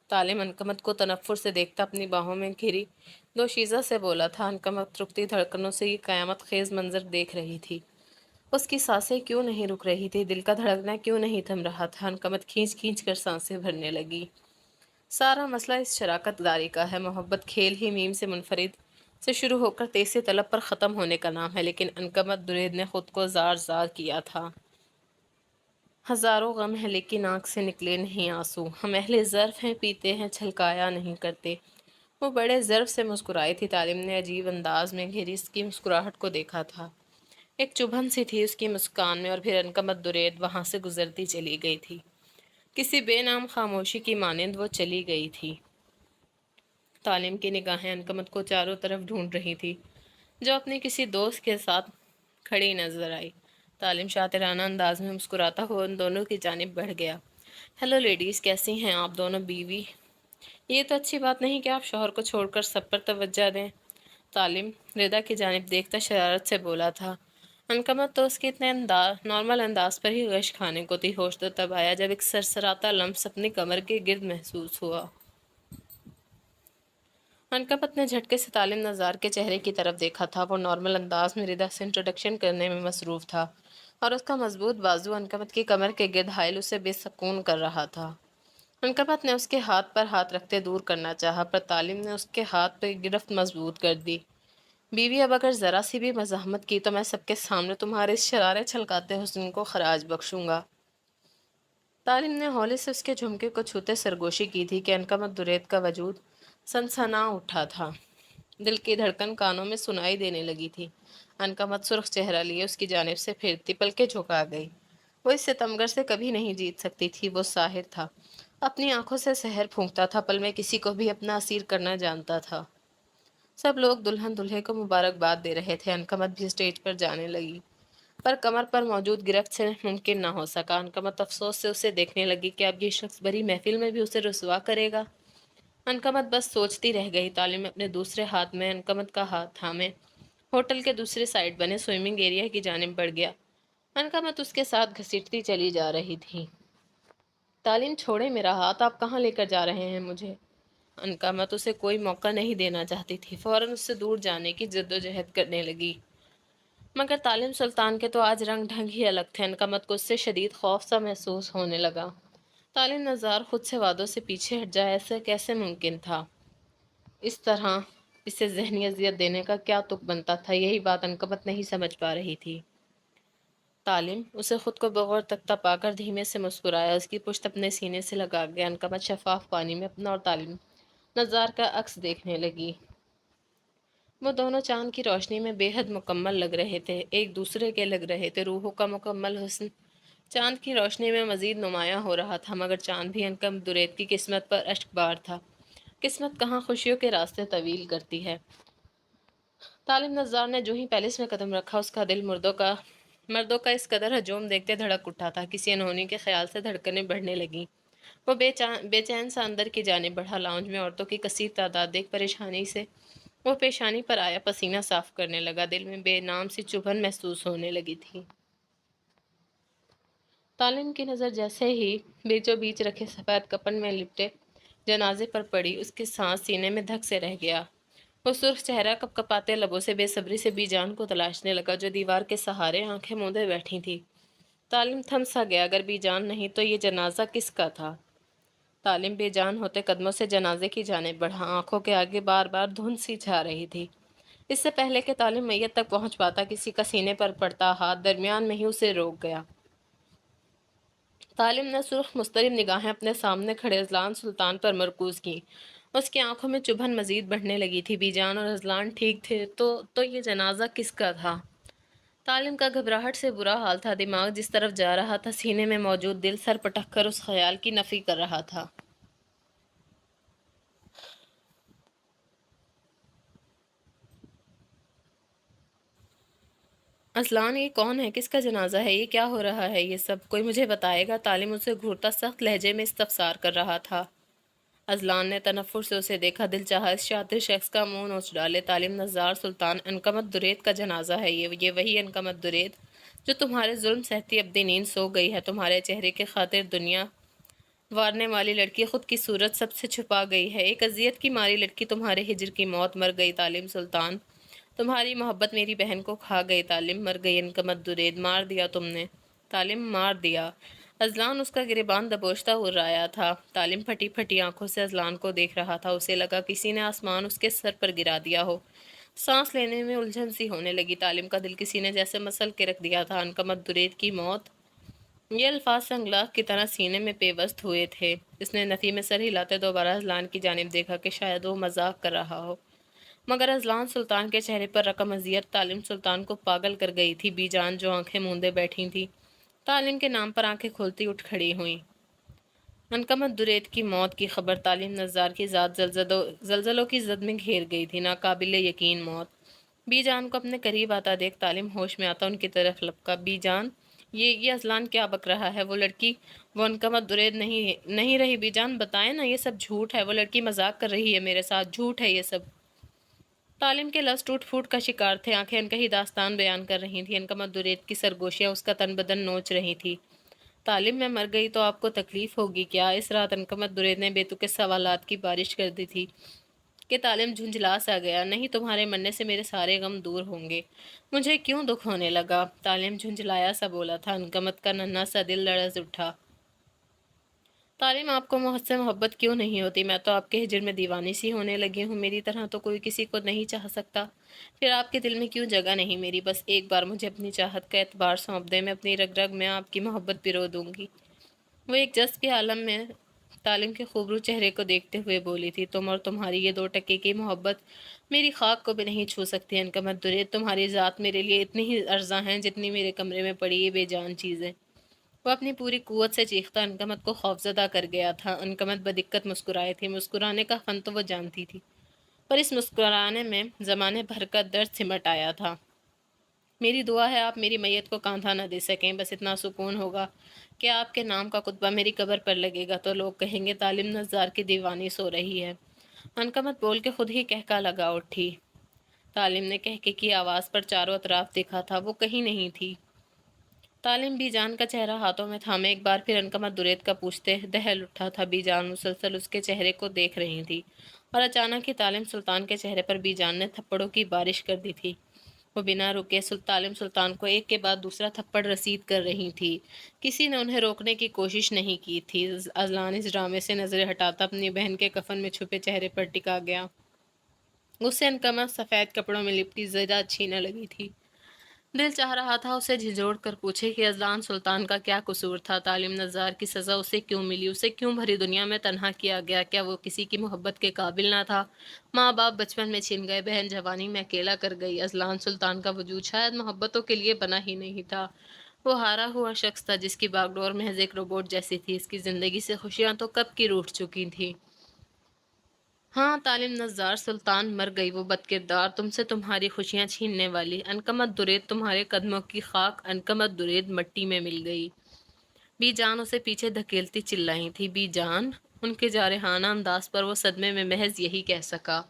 طالب عنقمت کو تنفر سے دیکھتا اپنی باہوں میں گھری دوشیزہ سے بولا تھا۔ عنقمت رکتی دھڑکنوں سے یہ قیامت خیز منظر دیکھ رہی تھی۔ اس کی سانسیں کیوں نہیں رک رہی تھی، دل کا دھڑکنا کیوں نہیں تھم رہا تھا۔ عنقمت کھینچ کھینچ کر سانسیں بھرنے لگی۔ سارا مسئلہ اس شراکت داری کا ہے۔ محبت کھیل ہی میم سے منفرد سے شروع ہو کر تیز طلب پر ختم ہونے کا نام ہے، لیکن عنقمت درید نے خود کو زار زار کیا تھا۔ ہزاروں غم ہیں لیکن آنکھ سے نکلے نہیں آنسو، ہم اہل ظرف ہیں، پیتے ہیں چھلکایا نہیں کرتے۔ وہ بڑے ظرف سے مسکرائی تھی۔ طالب نے عجیب انداز میں گھری اس کی مسکراہٹ کو دیکھا تھا۔ ایک چبھن سی تھی اس کی مسکان میں، اور پھر عنقمت درید وہاں سے گزرتی چلی گئی تھی۔ کسی بے نام خاموشی کی مانند وہ چلی گئی تھی۔ طالب کی نگاہیں عنقمت کو چاروں طرف ڈھونڈ رہی تھی، جو اپنے کسی دوست کے ساتھ کھڑی نظر آئی۔ طالب شاطرانہ انداز میں مسکراتا ہوا ان دونوں کی جانب بڑھ گیا۔ ہیلو لیڈیز، کیسی ہیں آپ دونوں؟ بیوی، یہ تو اچھی بات نہیں کہ آپ شوہر کو چھوڑ کر سب پر توجہ دیں۔ طالب ردا کی جانب دیکھتا شرارت سے بولا تھا۔ عنقمت تو اس کے اتنے نارمل انداز پر ہی غش کھانے کو تھی۔ ہوش تو تب آیا جب ایک سرسراتا لمس اپنی کمر کے گرد محسوس ہوا۔ عنقمت نے جھٹکے سے طالب نزار کے چہرے کی طرف دیکھا تھا۔ وہ نارمل انداز میں ردا سے انٹروڈکشن کرنے میں مصروف تھا، اور اس کا مضبوط بازو عنقمت کی کمر کے گرد حائل اسے بے سکون کر رہا تھا۔ عنقمت نے اس کے ہاتھ پر ہاتھ رکھتے دور کرنا چاہا، پر طالب نے اس کے ہاتھ پہ گرفت مضبوط کر دی۔ بیوی، اب اگر ذرا سی بھی مزاحمت کی تو میں سب کے سامنے تمہارے اس شرارے چھلکاتے حسن کو خراج بخشوں گا۔ طالب نے ہولے سے اس کے جھمکے کو چھوتے سرگوشی کی تھی کہ عنقمت درید کا وجود سنسنا اٹھا تھا۔ دل کی دھڑکن کانوں میں سنائی دینے لگی تھی۔ عنقمت سرخ چہرہ لیے اس کی جانب سے پھرتی پلکیں جھکا گئی۔ وہ اس ستمگر سے کبھی نہیں جیت سکتی تھی۔ وہ ساحر تھا، اپنی آنکھوں سے سحر پھونکتا تھا، پل میں کسی کو بھی اپنا اسیر کرنا جانتا تھا۔ سب لوگ دلہن دلہے کو مبارکباد دے رہے تھے۔ عنقمت بھی اسٹیج پر جانے لگی، پر کمر پر موجود گرفت سے ممکن نہ ہو سکا۔ عنقمت افسوس سے اسے دیکھنے لگی کہ اب یہ شخص بڑی محفل میں بھی اسے رسوا کرے گا۔ عنقمت بس سوچتی رہ گئی۔ طالب اپنے دوسرے ہاتھ میں عنقمت کا ہاتھ تھامے ہوٹل کے دوسرے سائڈ بنے سوئمنگ ایریا کی جانب بڑھ گیا۔ عنقمت اس کے ساتھ گھسیٹتی چلی جا رہی تھی۔ طالب، چھوڑے میرا ہاتھ، آپ کہاں لے کر جا رہے ہیں مجھے؟ عنقمت اسے کوئی موقع نہیں دینا چاہتی تھی، فوراً اس سے دور جانے کی جدوجہد کرنے لگی۔ مگر طالب سلطان کے تو آج رنگ ڈھنگ ہی الگ تھے۔ عنقمت کو اس سے شدید خوف سا محسوس ہونے لگا۔ طالب نزار خود سے وعدوں سے پیچھے ہٹ جائے، ایسا کیسے ممکن تھا؟ اس طرح اسے ذہنی اذیت دینے کا کیا تک بنتا تھا؟ یہی بات عنقمت نہیں سمجھ پا رہی تھی۔ طالب اسے خود کو بغور تکتا پا کر دھیمے سے مسکرایا، اس کی پشت اپنے سینے سے لگا گیا۔ عنقمت شفاف پانی میں اپنا اور طالب نزار کا عکس دیکھنے لگی۔ वो दोनों चाँद की रोशनी में बेहद मुकम्मल लग रहे थे, एक दूसरे के लग रहे थे, रूहों का मुकम्मल हुस्न। चाँद की रोशनी में मज़ीद नुमायाँ हो रहा था, मगर चाँद भी अनकम दुरैत की किस्मत पर अश्कबार था। किस्मत कहाँ खुशियों के रास्ते तवील करती है। तालिम नज़ार ने जो ही पैलेस में कदम रखा, उसका दिल मर्दों का इस कदर हजूम देखते धड़क उठा था। किसी अनहोनी के ख्याल से धड़कनें बढ़ने लगीं। वो बेचैन सा अंदर की जाने बढ़ा। लाउंज में औरतों की कसीर तादाद देख परेशानी से वो पेशानी पर आया पसीना साफ करने लगा। दिल में बेनाम सी चुभन महसूस होने लगी थी। तालिम की नज़र जैसे ही बीचों बीच रखे सफ़ेद कफन में लिपटे जनाजे पर पड़ी, उसकी सांस सीने में धक से रह गया। वो सुर्ख चेहरा कपकपाते लबों से बेसब्री से बीजान को तलाशने लगा, जो दीवार के सहारे आंखें मूंदे बैठी थी। तालिम थम सा गया। अगर बीजान नहीं तो ये जनाजा किसका था? तालिम बेजान होते कदमों से जनाजे की जाने बढ़ा। आंखों के आगे बार बार धुंध सी छा रही थी। इससे पहले कि तालिम मैयत तक पहुंच पाता, किसी का सीने पर पड़ता हाथ दरमियान में ही उसे रोक गया। तालिम ने सुर्ख मुस्तरिब निगाहें अपने सामने खड़े अजलान सुल्तान पर मरकूज की। उसकी आंखों में चुभन मजीद बढ़ने लगी थी। बीजान और अजलान ठीक थे तो ये जनाजा किसका था? तालिम का घबराहट से बुरा हाल था। दिमाग जिस तरफ जा रहा था, सीने में मौजूद दिल सर पटक कर उस ख्याल की नफी कर रहा था। असलान, ये कौन है? किसका जनाजा है? ये क्या हो रहा है? ये सब कोई मुझे बताएगा? तालिम उसे घूरता सख्त लहजे में इस्तफसार कर रहा था। अजलान ने तनफ्फुर से उसे देखा। दिल चाहा इस शातिर शख्स का मुंह नोच डाले। तालिम नज़ार सुल्तान, अनकमत दुरैत का जनाजा है ये वही अनकमत दुरैत जो तुम्हारे जुल्म सहती अब नींद सो गई है। तुम्हारे चेहरे के खातिर दुनिया वारने वाली लड़की खुद की सूरत सबसे छुपा गई है। एक अजियत की मारी लड़की तुम्हारे हिजर की मौत मर गई। तालिम सुल्तान, तुम्हारी मोहब्बत मेरी बहन को खा गई। तालिम मर गई। अनकमत दुरैत, मार दिया तुमने। तालिम, मार दिया। अजलान उसका गिरेबान दबोचता हुर्राया था। तालिम फटी फटी आंखों से अजलान को देख रहा था। उसे लगा किसी ने आसमान उसके सर पर गिरा दिया हो। सांस लेने में उलझन सी होने लगी। तालिम का दिल किसी ने जैसे मसल के रख दिया था। अनकमत दुरैत की मौत, ये अल्फाज संगलाख की तरह सीने में पेवस्त हुए थे। इसने नफी में सर हिलाते दोबारा अजलान की जानिब देखा कि शायद वो मजाक कर रहा हो, मगर अजलान सुल्तान के चेहरे पर रकम अजियत तालिम सुल्तान को पागल कर गई थी। बीजान जो आंखें मूंदे बैठी थी, तालिम के नाम पर आंखें खोलती उठ खड़ी हुई। अनकमत दुरैत की मौत की खबर तालिम नज़ार की ज़ात जलजलों की जद में घेर गई थी। नाकाबिल यकीन मौत। बीजान को अपने करीब आता देख तालिम होश में आता उनकी तरफ लपका। बीजान, ये अजलान क्या बक रहा है? वो लड़की, वो अनकमत दुरैत नहीं रही। बीजान, बताएं ना, ये सब झूठ है। वो लड़की मजाक कर रही है मेरे साथ। झूठ है ये सब। तालिम के लफ्ज़ टूट फूट का शिकार थे। आंखें अनकही दास्तान बयान कर रही थी। अनकमत दुरैत की सरगोशियाँ उसका तन बदन नोच रही थी। तालिम, मैं मर गई तो आपको तकलीफ होगी क्या? इस रात अनकमत दुरैत ने बेतुके सवालात की बारिश कर दी थी कि तालिम झुंझला सा गया। नहीं, तुम्हारे मरने से मेरे सारे गम दूर होंगे। मुझे क्यों दुख होने लगा? तालिम झुंझलाया सा बोला था। अनकमत का नन्हा सा दिल लरज उठा। तालिम, आपको मुझसे मोहब्बत क्यों नहीं होती? मैं तो आपके हिजर में दीवानी सी होने लगी हूँ। मेरी तरह तो कोई किसी को नहीं चाह सकता। फिर आपके दिल में क्यों जगह नहीं मेरी? बस एक बार मुझे अपनी चाहत का एतबार सौंप दे, मैं अपनी रग रग में आपकी मोहब्बत पिरो दूंगी। वो एक जज्ब के आलम में तालिम के खूबरू चेहरे को देखते हुए बोली थी। तुम और तुम्हारी ये 2 टके की मोहब्बत मेरी खाक को भी नहीं छू सकती। अनकमत दुरैत, तुम्हारी ज़ात मेरे लिए इतनी ही अर्जा हैं जितनी मेरे कमरे में पड़ी ये बेजान चीज़ें। वो अपनी पूरी कुव्वत से चीखता अनकमत को खौफजदा कर गया था। अनकमत बदिक्कत मुस्कुराई थी। मुस्कुराने का फन तो वो जानती थी, पर इस मुस्कुराने में ज़माने भर का दर्द सिमट आया था। मेरी दुआ है आप मेरी मैयत को कांधा न दे सकें। बस इतना सुकून होगा कि आपके नाम का कुतबा मेरी कब्र पर लगेगा तो लोग कहेंगे तालिम नज़ार की दीवानी सो रही है। अनकमत बोल के खुद ही कहका लगा उठी। तालिम ने कहके की आवाज़ पर चारों अतराफ देखा था, वो कहीं नहीं थी। तालिम बीजान का चेहरा हाथों में थामे एक बार फिर अनकमत दुरैत का पूछते दहल उठा था। बीजान मुसलसल उसके चेहरे को देख रही थी और अचानक ही तालिम सुल्तान के चेहरे पर बीजान ने थप्पड़ों की बारिश कर दी थी। वो बिना रुके तालिम सुल्तान को एक के बाद दूसरा थप्पड़ रसीद कर रही थी। किसी ने उन्हें रोकने की कोशिश नहीं की थी। अजलान इस ड्रामे से नजरें हटाता अपनी बहन के कफन में छुपे चेहरे पर टिका गया। उसे अनकमत सफ़ेद कपड़ों में लिपटी ज़रा अच्छी न लगी थी। दिल चाह रहा था उसे झिझोड़ कर पूछे कि अज़लान सुल्तान का क्या कसूर था, तालिम नज़ार की सज़ा उसे क्यों मिली, उसे क्यों भरी दुनिया में तन्हा किया गया, क्या वो किसी की मोहब्बत के काबिल ना था। माँ बाप बचपन में छिन गए, बहन जवानी में अकेला कर गई, अज़लान सुल्तान का वजूद शायद मोहब्बतों के लिए बना ही नहीं था। वो हारा हुआ शख्स था जिसकी बागडोर महज एक रोबोट जैसी थी, इसकी ज़िंदगी से खुशियाँ तो कब की रूठ चुकी थी। हाँ, तालिम नज़्ज़ार सुल्तान मर गई, वो बदकिरदार, तुमसे तुम्हारी खुशियाँ छीनने वाली। अनकमत दुरेद तुम्हारे कदमों की खाक, अनकमत दुरेद मिट्टी में मिल गई। बीजान उसे पीछे धकेलती चिल्लाई थी, बीजान। उनके जारहाना अंदाज पर वो सदमे में महज यही कह सका।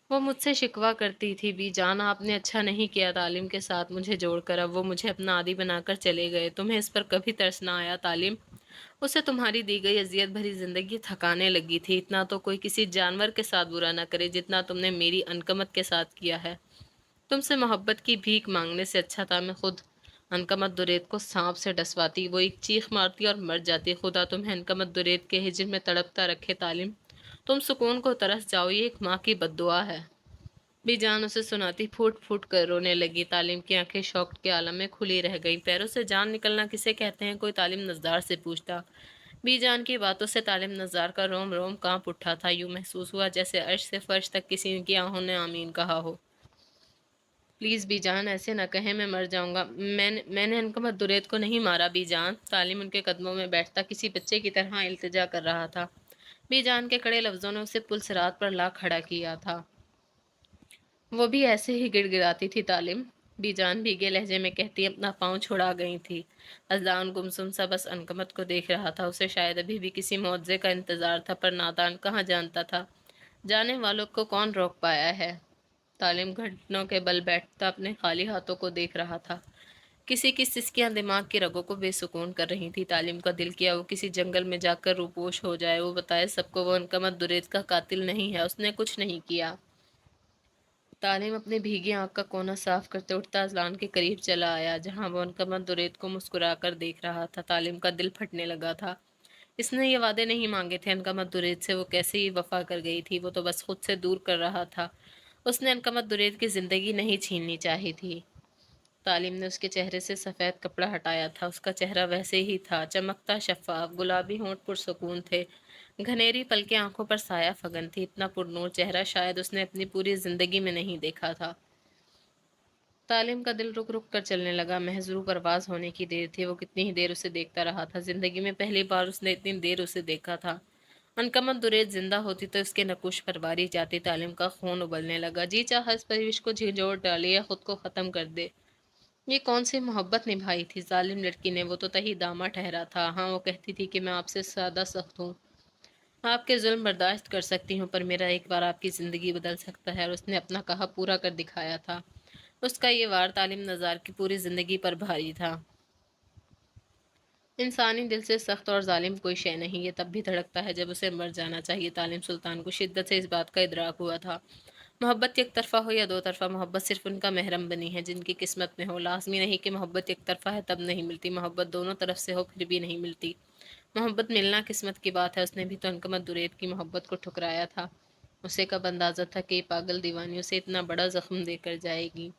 वो मुझसे शिकवा करती थी, बीजान आपने अच्छा नहीं किया तालिम के साथ मुझे जोड़कर, अब वो मुझे अपना आदी बनाकर चले गए। तुम्हें इस पर कभी तरस ना आया तालिम? उसे तुम्हारी दी गई अजियत भरी जिंदगी थकाने लगी थी। इतना तो कोई किसी जानवर के साथ बुरा ना करे जितना तुमने मेरी अनकमत के साथ किया है। तुमसे मोहब्बत की भीख मांगने से अच्छा था मैं खुद अनकमत दुरेद को सांप से डसवाती, वो एक चीख मारती और मर जाती। खुदा तुम्हें अनकमत दुरेद के हिजर में तड़पता रखे तालिम। तुम सुकून को तरस जाओ, ये एक माँ की बद्दुआ है। बेजान उसे सुनाती फूट फूट कर रोने लगी। तालिम की आंखें शौक के आलम में खुली रह गईं। पैरों से जान निकलना किसे कहते हैं, कोई तालिम नज़ार से पूछता। बीजान की बातों से तालिम नज़ार का रोम रोम कांप उठा था। यूं महसूस हुआ जैसे अर्श से फर्श तक किसी की आहों ने आमीन कहा हो। प्लीज़ बीजान ऐसे न कहें, मैं मर जाऊंगा। मैंने अनकमत दुरेद को नहीं मारा बीजान। तालिम उनके कदमों में बैठता किसी बच्चे की तरह इल्तिजा कर रहा था। बीजान के कड़े लफ्जों ने उसे पुलसरात पर ला खड़ा किया था। वो भी ऐसे ही गिड़गिड़ाती थी तालिम। बीजान भीगे लहजे में कहती अपना पाँव छुड़ा गई थी। अज़लान गुमसुम सा बस अनकमत को देख रहा था। उसे शायद अभी भी किसी मुआवजे का इंतजार था, पर नादान कहाँ जानता था जाने वालों को कौन रोक पाया है। तालिम घुटनों के बल बैठता अपने खाली हाथों को देख रहा था। किसी की सिसकियां दिमाग की रगों को बेसुकून कर रही थी। तालिम का दिल किया वो किसी जंगल में जाकर रूपोश हो जाए, वो बताए सबको वो अनकमत दुरेद का कातिल नहीं है, उसने कुछ नहीं किया। तालिम अपनी भीगी आंख का कोना साफ करते उठता अजलान के करीब चला आया, जहां वो अनकमत दुरेद को मुस्कुराकर देख रहा था। तालिम का दिल फटने लगा था। इसने ये वादे नहीं मांगे थे अनकमत दुरेद से, वो कैसे ही वफा कर गई थी। वो तो बस खुद से दूर कर रहा था। उसने अनकमत दुरेद की जिंदगी नहीं छीननी चाही थी। तालिम ने उसके चेहरे से सफ़ेद कपड़ा हटाया था। उसका चेहरा वैसे ही था, चमकता शफ़ाफ, गुलाबी होंठ पुरसुकून थे, घनेरी पलकें आंखों पर साया फगन थी। इतना पुरनूर चेहरा शायद उसने अपनी पूरी जिंदगी में नहीं देखा था। तालिम का दिल रुक रुक कर चलने लगा। महज रूह परवाज होने की देर थी। वो कितनी ही देर उसे देखता रहा था। जिंदगी में पहली बार उसने इतनी देर उसे देखा था। अनकमत दुरेद जिंदा होती तो इसके नकुश पर बारी जाती। तालिम का खून उबलने लगा। जी चाह इस परिवेश को झिझोड़ डाले या खुद को ख़त्म कर दे। ये कौन सी मोहब्बत निभाई थी जालिम लड़की ने। वो तो तही दामा ठहरा था। हाँ, वो कहती थी कि मैं आपसे ज़्यादा सख्त हूँ, आपके जुल्म बर्दाश्त कर सकती हूँ, पर मेरा एक बार आपकी ज़िंदगी बदल सकता है। और उसने अपना कहा पूरा कर दिखाया था। उसका ये वार तालिम नज़ार की पूरी ज़िंदगी पर भारी था। इंसानी दिल से सख्त और जालिम कोई शय नहीं, ये तब भी धड़कता है जब उसे मर जाना चाहिए। तालिम सुल्तान को शिद्दत से इस बात का इदराक हुआ था। मोहब्बत एक तरफ़ा हो या दो तरफ़ा, मोहब्बत सिर्फ उनका महरम बनी है जिनकी किस्मत में हो। लाजमी नहीं कि मोहब्बत एक तरफ़ा है तब नहीं मिलती, मोहब्बत दोनों तरफ से हो फिर भी नहीं मिलती। मोहब्बत मिलना किस्मत की बात है। उसने भी तो अनकमत दुरेद की मोहब्बत को ठुकराया था। उसे कब अंदाज़ा था कि पागल दीवानी उसे इतना बड़ा ज़ख्म देकर जाएगी।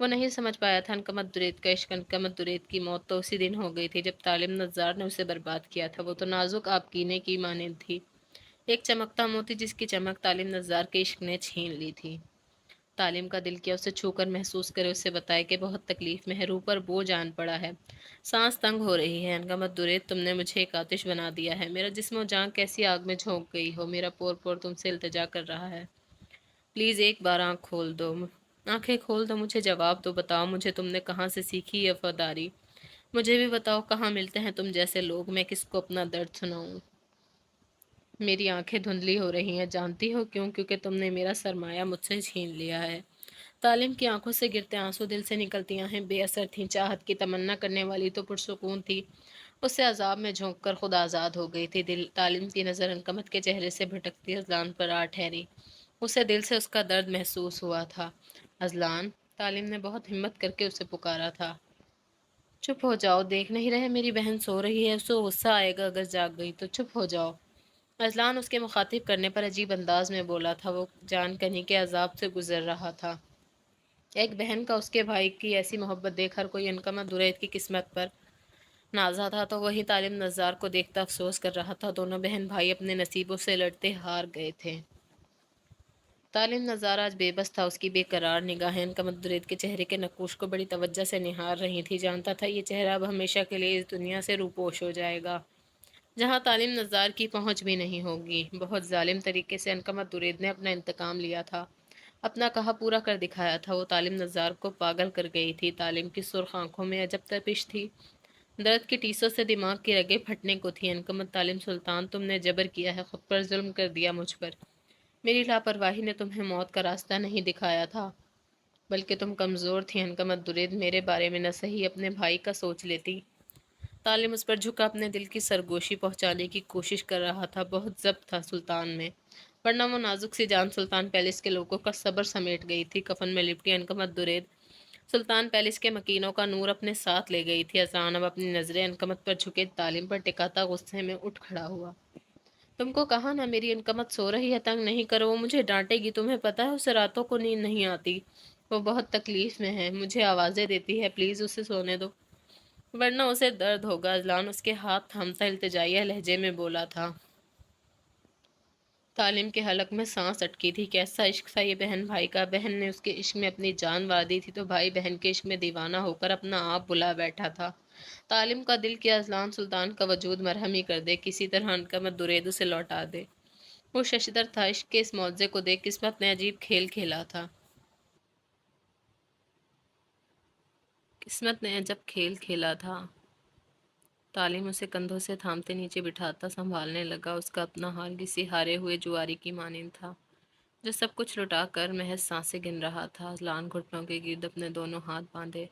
वो नहीं समझ पाया था अनकमत दुरेद का इश्क। अनकमत दुरेद की मौत तो उसी दिन हो गई थी जब तालिम नज़ार ने उसे बर्बाद किया था। वो तो नाजुक आपकीने की मानिंद थी, एक चमकता मोती जिसकी चमक तालिम नज़ार के इश्क ने छीन ली थी। तालिम का दिल किया उसे छूकर महसूस करे, उसे बताए कि बहुत तकलीफ में है, रूह पर बोझ आन पड़ा है, सांस तंग हो रही है। अनकमत दुरेद तुमने मुझे एक आतिश बना दिया है। मेरा जिस्म और जान कैसी आग में झोंक गई हो। मेरा पोर पोर तुमसे इल्तिजा कर रहा है। प्लीज़ एक बार आँख खोल दो, आंखें खोल दो, मुझे जवाब दो। बताओ मुझे तुमने कहाँ से सीखी ये वफादारी। मुझे भी बताओ कहाँ मिलते हैं तुम जैसे लोग, मैं किसको अपना दर्द सुनाऊं। मेरी आंखें धुंधली हो रही हैं, जानती हो क्यों? क्योंकि तुमने मेरा सरमाया मुझसे छीन लिया है। तालिम की आंखों से गिरते आंसू दिल से निकलती आंखें बेअसर थीं। चाहत की तमन्ना करने वाली तो पुरसुकून थी, उससे अजाब में झोंक कर खुद आज़ाद हो गई थी। दिल तालिम की नज़र अनकमत के चेहरे से भटकती अजलान पर आ ठहरी। उसे दिल से उसका दर्द महसूस हुआ था। अजलान, तालिम ने बहुत हिम्मत करके उसे पुकारा था। चुप हो जाओ, देख नहीं रहे मेरी बहन सो रही है, उसे गुस्सा आएगा अगर जाग गई तो। चुप हो जाओ। अजलान उसके मुखातिब करने पर अजीब अंदाज में बोला था। वो जान कहीं के अजाब से गुजर रहा था। ایک بہن کا اس کے بھائی کی ایسی محبت دیکھ ہر کوئی انکمت درید کی قسمت پر نازا تھا، تو وہی طالب نزار کو دیکھتا افسوس کر رہا تھا۔ دونوں بہن بھائی اپنے نصیبوں سے لڑتے ہار گئے تھے۔ طالب نزار آج بے بس تھا، اس کی بے قرار نگاہیں انکمت درید کے چہرے کے نقوش کو بڑی توجہ سے نہار رہی تھی۔ جانتا تھا یہ چہرہ اب ہمیشہ کے لیے اس دنیا سے روپوش ہو جائے گا، جہاں طالب نزار کی پہنچ بھی نہیں ہوگی۔ بہت ظالم طریقے سے انکمت درید نے اپنا انتقام لیا تھا، اپنا کہا پورا کر دکھایا تھا۔ وہ طالب نزار کو پاگل کر گئی تھی۔ طالب کی سرخ آنکھوں میں عجب تپش تھی، درد کی ٹیسوں سے دماغ کی رگیں پھٹنے کو تھی۔ انکمت طالب سلطان، تم نے جبر کیا ہے، خود پر ظلم کر دیا مجھ پر۔ میری لاپرواہی نے تمہیں موت کا راستہ نہیں دکھایا تھا، بلکہ تم کمزور تھی۔ انکمت درید میرے بارے میں نہ صحیح اپنے بھائی کا سوچ لیتی۔ طالب اس پر جھکا اپنے دل کی سرگوشی پہنچانے کی کوشش کر رہا تھا۔ بہت ضبط تھا سلطان میں، ورنہ وہ نازک سی جان سلطان پیلس کے لوگوں کا صبر سمیٹ گئی تھی۔ کفن میں لپٹی انکمت درید سلطان پیلس کے مکینوں کا نور اپنے ساتھ لے گئی تھی۔ اذان اب اپنی نظریں انکمت پر جھکے طالب پر ٹکاتا غصے میں اٹھ کھڑا ہوا۔ تم کو کہا نا میری انکمت سو رہی ہے، تنگ نہیں کرو، وہ مجھے ڈانٹے گی، تمہیں پتہ ہے اسے راتوں کو نیند نہیں آتی، وہ بہت تکلیف میں ہے، مجھے آوازیں دیتی ہے، پلیز اسے سونے دو ورنہ اسے درد ہوگا۔ اذلان اس کے ہاتھ تھامتا التجائیہ لہجے میں بولا تھا۔ طالب کے حلق میں سانس اٹکی تھی۔ کیسا عشق تھا یہ بہن بھائی کا! بہن نے اس کے عشق میں اپنی جان وار دی تھی، تو بھائی بہن کے عشق میں دیوانہ ہو کر اپنا آپ بلا بیٹھا تھا۔ طالب کا دل کیا اذلان سلطان کا وجود مرہم ہی کر دے، کسی طرح انکمت درید اسے لوٹا دے۔ وہ ششدر تھا، عشق کے اس معجزے کو دیکھ قسمت نے عجیب کھیل کھیلا تھا۔ قسمت نے عجب کھیل کھیلا تھا۔ طالب اسے کندھوں سے تھامتے نیچے بٹھاتا سنبھالنے لگا۔ اس کا اپنا حال کسی ہارے ہوئے جواری کی مانند تھا، جو سب کچھ لٹا کر محض سانسیں گن رہا تھا۔ اذلان گھٹنوں کے گرد اپنے دونوں ہاتھ باندھے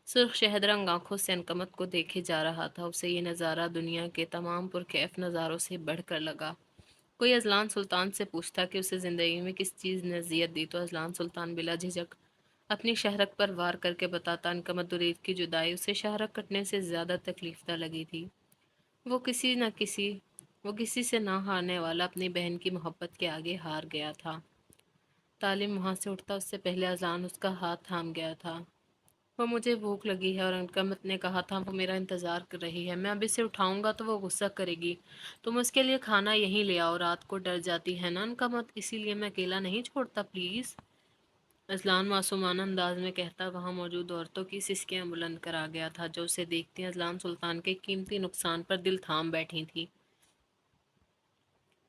سرخ شہد رنگ آنکھوں سے انکمت کو دیکھے جا رہا تھا۔ اسے یہ نظارہ دنیا کے تمام پرکیف نظاروں سے بڑھ کر لگا۔ کوئی اذلان سلطان سے پوچھتا کہ اسے زندگی میں کس چیز نے اذیت دی، تو اذلان سلطان بلا جھجک اپنی شہرک پر وار کر کے بتاتا انکمت درید کی جدائی اسے شہرک کٹنے سے زیادہ تکلیف دہ لگی تھی۔ وہ کسی نہ کسی وہ کسی سے نہ ہارنے والا اپنی بہن کی محبت کے آگے ہار گیا تھا۔ طالب وہاں سے اٹھتا اس سے پہلے اذان اس کا ہاتھ تھام گیا تھا۔ وہ مجھے بھوک لگی ہے اور انکمت نے کہا تھا وہ میرا انتظار کر رہی ہے، میں اب اسے اٹھاؤں گا تو وہ غصہ کرے گی، تم اس کے لیے کھانا یہیں لے آؤ، رات کو ڈر جاتی ہے نا انکمت، اسی لیے میں اکیلا نہیں چھوڑتا، پلیز۔ اذلان معصومانہ انداز میں کہتا وہاں موجود عورتوں کی سسکیاں بلند کر آ گیا تھا، جو اسے دیکھتی اذلان سلطان کے قیمتی نقصان پر دل تھام بیٹھی تھی۔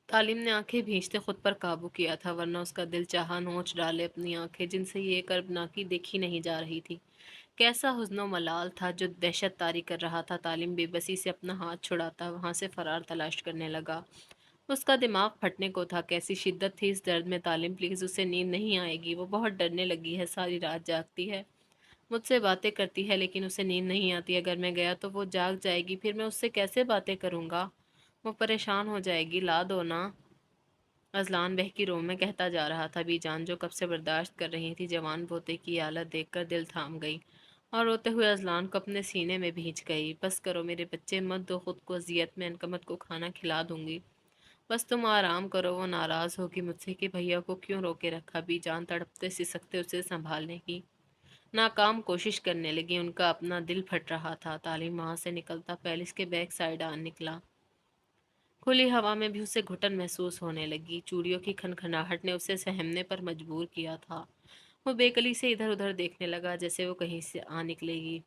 طالب نے آنکھیں بھیجتے خود پر قابو کیا تھا، ورنہ اس کا دل چاہا نوچ ڈالے اپنی آنکھیں، جن سے یہ کربناکی دیکھی نہیں جا رہی تھی۔ کیسا حزن و ملال تھا جو دہشت طاری کر رہا تھا۔ طالب بے بسی سے اپنا ہاتھ چھڑاتا وہاں سے فرار تلاش کرنے لگا۔ اس کا دماغ پھٹنے کو تھا، کیسی شدت تھی اس درد میں۔ طالب پلیز، اسے نیند نہیں آئے گی، وہ بہت ڈرنے لگی ہے، ساری رات جاگتی ہے، مجھ سے باتیں کرتی ہے، لیکن اسے نیند نہیں آتی، اگر میں گیا تو وہ جاگ جائے گی، پھر میں اس سے کیسے باتیں کروں گا، وہ پریشان ہو جائے گی، لا دو نا۔ اذلان بہکی روح میں کہتا جا رہا تھا۔ بی جان جو کب سے برداشت کر رہی تھی، جوان پوتے کی حالت دیکھ کر دل تھام گئی اور روتے ہوئے اذلان کو اپنے سینے میں بھینچ گئی۔ بس کرو میرے بچے، مت دو خود کو اذیت، میں انکمت کو کھانا کھلا دوں گی، بس تم آرام کرو۔ وہ ناراض ہوگی مجھ سے کہ بھیا کو کیوں روکے رکھا۔ بی جان تڑپتے سسکتے اسے سنبھالنے کی ناکام کوشش کرنے لگی، ان کا اپنا دل پھٹ رہا تھا۔ طالب وہاں سے نکلتا پیلس کے بیک سائڈ آن نکلا۔ کھلی ہوا میں بھی اسے گھٹن محسوس ہونے لگی، چوڑیوں کی کھنکھناہٹ نے اسے سہمنے پر مجبور کیا تھا۔ وہ بےقلی سے ادھر ادھر دیکھنے لگا جیسے وہ کہیں سے آ نکلے گی۔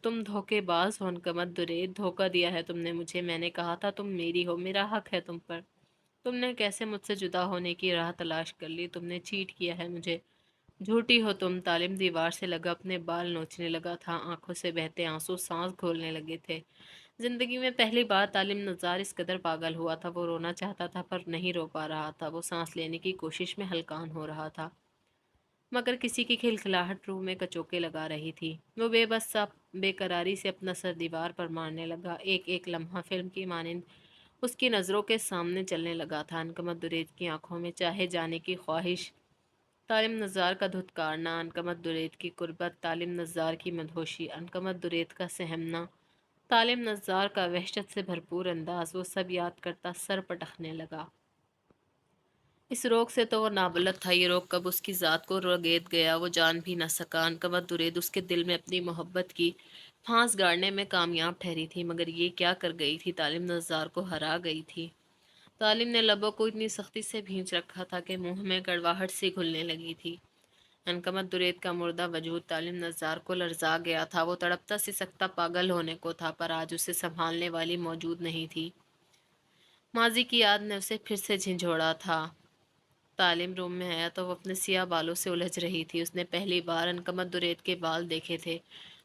تم دھوکے باز ہو انکمت درید، دھوکا دیا ہے تم نے مجھے، میں نے کہا تھا تم میری ہو، میرا حق ہے تم پر، تم نے کیسے مجھ سے جدا ہونے کی راہ تلاش کر لی، تم نے چیٹ کیا ہے مجھے، جھوٹی ہو تم۔ طالب دیوار سے لگا اپنے بال نوچنے لگا تھا، آنکھوں سے بہتے آنسو سانس گھولنے لگے تھے۔ زندگی میں پہلی بار طالب نزار اس قدر پاگل ہوا تھا، وہ رونا چاہتا تھا پر نہیں رو پا رہا تھا، وہ سانس لینے کی کوشش میں ہلکان ہو رہا تھا، مگر کسی کی کھلکھلاہٹ روح میں کچوکے لگا رہی تھی۔ وہ بے بس سا بے قراری سے اپنا سر دیوار پر مارنے لگا، ایک ایک لمحہ فلم کی مانند اس کی نظروں کے سامنے چلنے لگا تھا۔ انکمت درید کی آنکھوں میں چاہے جانے کی خواہش، طالب نزار کا دھتکارنا، انکمت درید کی قربت، طالب نزار کی مدہوشی، انکمت درید کا سہمنا، طالب نزار کا وحشت سے بھرپور انداز، وہ سب یاد کرتا سر پٹکنے لگا۔ اس روگ سے تو وہ نابلد تھا، یہ روگ کب اس کی ذات کو رگید گیا وہ جان بھی نہ سکا۔ عنقبت درید اس کے دل میں اپنی محبت کی پھانس گاڑنے میں کامیاب ٹھہری تھی، مگر یہ کیا کر گئی تھی، تعلیم نظار کو ہرا گئی تھی۔ تعلیم نے لبوں کو اتنی سختی سے بھینچ رکھا تھا کہ منہ میں کڑواہٹ سی گھلنے لگی تھی۔ عنقمت درید کا مردہ وجود تعلیم نظار کو لرزا گیا تھا، وہ تڑپتا سسکتا پاگل ہونے کو تھا، پر آج اسے سنبھالنے والی موجود نہیں تھی۔ ماضی کی یاد نے اسے پھر سے جھنجھوڑا تھا۔ تعلیم روم میں آیا تو وہ اپنے سیاہ بالوں سے الجھ رہی تھی۔ اس نے پہلی بار عنقمت درید کے بال دیکھے تھے،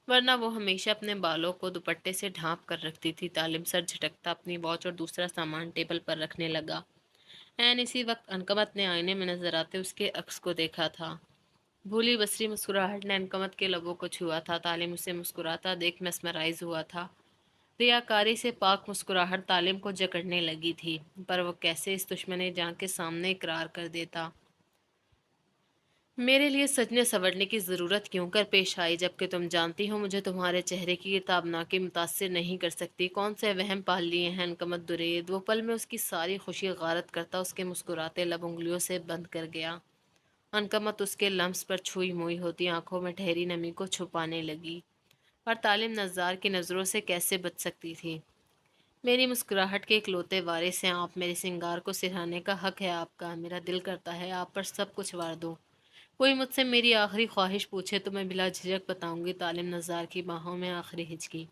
ورنہ وہ ہمیشہ اپنے بالوں کو دوپٹے سے ڈھانپ کر رکھتی تھی۔ تعلیم سر جھٹکتا اپنی واچ اور دوسرا سامان ٹیبل پر رکھنے لگا۔ اسی وقت عنقمت نے آئینے میں نظر آتے اس کے عکس کو دیکھا تھا۔ بھولی بسری مسکراہٹ نے عنقمت کے لبوں کو چھوا تھا۔ تعلیم اسے مسکراتا دیکھ مسمرائز ہوا تھا۔ ریاکاری سے پاک مسکراہٹ تعلیم کو جکڑنے لگی تھی، پر وہ کیسے اس دشمن جان کے سامنے اقرار کر دیتا۔ میرے لیے سجنے سنورنے کی ضرورت کیوں کر پیش آئی، جبکہ تم جانتی ہو مجھے تمہارے چہرے کی یہ تابناکی متاثر نہیں کر سکتی؟ کون سے وہم پال لیے ہیں عنقمت درید؟ وہ پل میں اس کی ساری خوشی غارت کرتا اس کے مسکراتے لب انگلیوں سے بند کر گیا۔ عنقمت اس کے لمس پر چھوئی موئی ہوتی آنکھوں میں ٹھہری نمی کو چھپانے لگی، اور تعلیم نظار کی نظروں سے کیسے بچ سکتی تھی؟ میری مسکراہٹ کے اکلوتے وارث ہیں آپ، میرے سنگار کو سرہانے کا حق ہے آپ کا۔ میرا دل کرتا ہے آپ پر سب کچھ وار دوں۔ کوئی مجھ سے میری آخری خواہش پوچھے تو میں بلا جھجک بتاؤں گی۔ تعلیم نظار کی باہوں میں آخری ہچکی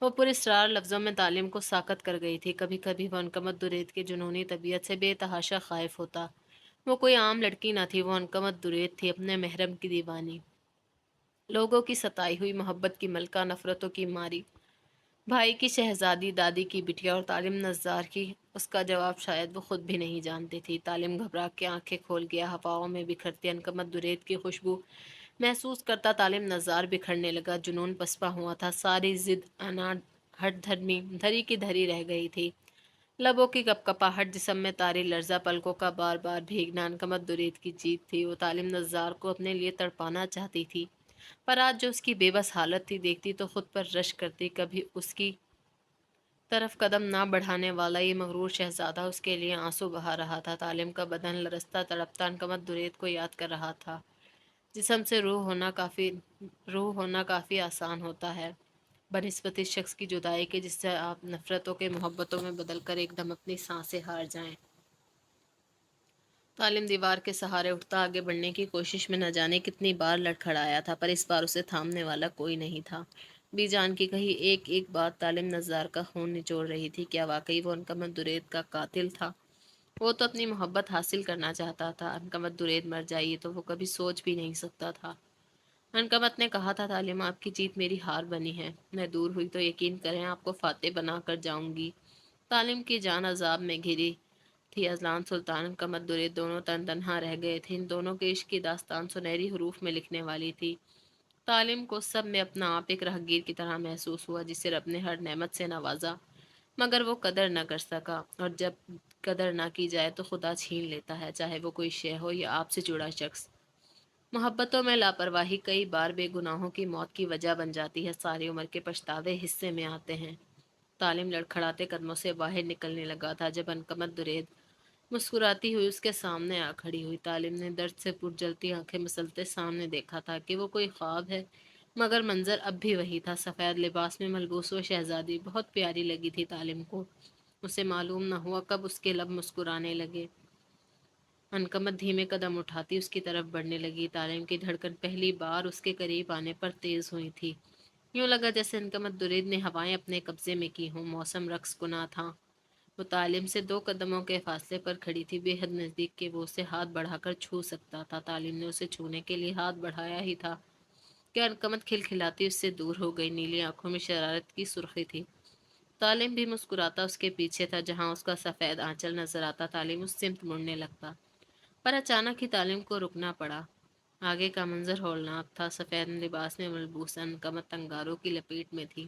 وہ پراسرار لفظوں میں تعلیم کو ساکت کر گئی تھی۔ کبھی کبھی وہ عنقمت درید کی جنونی طبیعت سے بے تحاشا خائف ہوتا۔ وہ کوئی عام لڑکی نہ تھی، وہ عنقمت درید تھی، اپنے محرم کی دیوانی، لوگوں کی ستائی ہوئی، محبت کی ملکہ، نفرتوں کی ماری، بھائی کی شہزادی، دادی کی بٹیا، اور تعلیم نظار کی اس کا جواب شاید وہ خود بھی نہیں جانتی تھی۔ تعلیم گھبرا کے آنکھیں کھول گیا، ہواؤں میں بکھرتی عنقمت درید کی خوشبو محسوس کرتا تعلیم نظار بکھرنے لگا۔ جنون پسپا ہوا تھا، ساری ضد انا ہٹ دھرمی دھری کی دھری رہ گئی تھی۔ لبوں کی کپ کپاہٹ، جسم میں طاری لرزہ، پلکوں کا بار بار بھیگنا عنقمت درید کی جیت تھی۔ وہ تعلیم نظار کو اپنے لیے تڑپانا چاہتی تھی، پر آج جو اس کی بے بس حالت تھی دیکھتی تو خود پر رشک کرتی۔ کبھی اس کی طرف قدم نہ بڑھانے والا یہ مغرور شہزادہ اس کے لیے آنسو بہا رہا تھا۔ تعلیم کا بدن لرزتا تڑپتا عنقمت درید کو یاد کر رہا تھا۔ جسم سے روح ہونا کافی آسان ہوتا ہے بنسبت اس شخص کی جدائی کے جس سے آپ نفرتوں کے محبتوں میں بدل کر ایک دم اپنی سانسیں ہار جائیں۔ تعلیم دیوار کے سہارے اٹھتا آگے بڑھنے کی کوشش میں نہ جانے کتنی بار لڑکھڑایا تھا، پر اس بار اسے تھامنے والا کوئی نہیں تھا۔ بی جان کی کہی ایک ایک بات تعلیم نظار کا خون نچوڑ رہی تھی۔ کیا واقعی وہ عنقمت درید کا قاتل تھا؟ وہ تو اپنی محبت حاصل کرنا چاہتا تھا، عنقمت درید مر جائے تو وہ کبھی سوچ بھی نہیں سکتا تھا۔ عنقمت نے کہا تھا تعلیم آپ کی جیت میری ہار بنی ہے، میں دور ہوئی تو یقین کریں آپ کو فاتح بنا کر جاؤں گی۔ تعلیم کی جان عذاب میں گھری تھی، اذلان سلطان عنقمت درید دونوں تن تنہا رہ گئے تھے۔ ان دونوں کے عشق کی داستان سنہری حروف میں لکھنے والی تھی۔ تعلیم کو سب میں اپنا آپ ایک راہگیر کی طرح محسوس ہوا جسے رب نے ہر نعمت سے نوازا، مگر وہ قدر نہ کر سکا، اور جب قدر نہ کی جائے تو خدا چھین لیتا ہے، چاہے وہ کوئی شے ہو یا آپ سے جڑا شخص۔ محبتوں میں لاپرواہی کئی بار بے گناہوں کی موت کی وجہ بن جاتی ہے، ساری عمر کے پچھتاوے حصے میں آتے ہیں۔ تعلیم لڑکھڑاتے قدموں سے باہر نکلنے لگا تھا جب عنقمت درید مسکراتی ہوئی اس کے سامنے آ کھڑی ہوئی۔ تعلیم نے درد سے پھٹ جلتی آنکھیں مسلتے سامنے دیکھا تھا کہ وہ کوئی خواب ہے، مگر منظر اب بھی وہی تھا۔ سفید لباس میں ملبوس وہ شہزادی بہت پیاری لگی تھی تعلیم کو۔ اسے معلوم نہ ہوا کب اس کے لب مسکرانے لگے۔ عنقمت دھیمے قدم اٹھاتی اس کی طرف بڑھنے لگی۔ تعلیم کی دھڑکن پہلی بار اس کے قریب آنے پر تیز ہوئی تھی۔ یوں لگا جیسے عنقمت درید نے ہوائیں اپنے قبضے میں کی ہوں۔ موسم رقص کنا تھا۔ وہ تعلیم سے 2 قدموں کے فاصلے پر کھڑی تھی، بے حد نزدیک کہ وہ اسے ہاتھ بڑھا کر چھو سکتا تھا۔ تعلیم نے اسے چھونے کے لیے ہاتھ بڑھایا ہی تھا کہ عنقمت کھلکھلاتی اس سے دور ہو گئی۔ نیلی آنکھوں میں شرارت کی سرخی تھی۔ تعلیم بھی مسکراتا اس کے پیچھے تھا، جہاں اس کا سفید آنچل نظر آتا تعلیم اس سمت مڑنے لگتا، پر اچانک ہی تعلیم کو رکنا پڑا۔ آگے کا منظر ہولناک تھا۔ سفید لباس میں ملبوس عنقمت انگاروں کی لپیٹ میں تھی،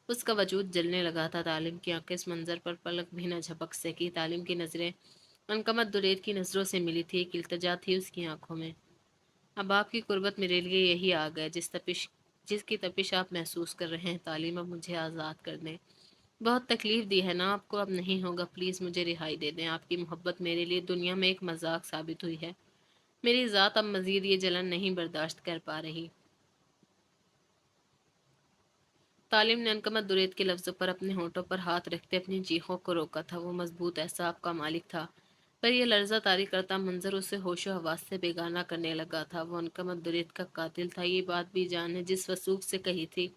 اس کا وجود جلنے لگا تھا۔ تعلیم کی آنکھیں اس منظر پر پلک بھی نہ جھپک سکی۔ تعلیم کی نظریں عنقمت درید کی نظروں سے ملی تھی، ایک التجا تھی اس کی آنکھوں میں۔ اب آپ کی قربت میرے لیے یہی آگ ہے، جس کی تپش آپ محسوس کر رہے ہیں۔ تعلیم اب مجھے آزاد کر دیں۔ बहुत तकलीफ दी है ना आपको, अब नहीं होगा, प्लीज़ मुझे रिहाई दे दें। आपकी मोहब्बत मेरे लिए दुनिया में एक मजाक साबित हुई है। मेरी ज़ात अब मज़ीद ये जलन नहीं बर्दाश्त कर पा रही। तालिम ने अनकमत दुरेद के लफ्ज़ों पर अपने होठों पर हाथ रखते अपनी चीखों को रोका था। वो मजबूत एहसाब का मालिक था, पर यह लर्जा तारी करता मंजर उसे होशो हवास से बेगाना करने लगा था। वो अनकमत दुरेद का कातिल था, ये बात भी जान ने जिस वसूख से कही थी।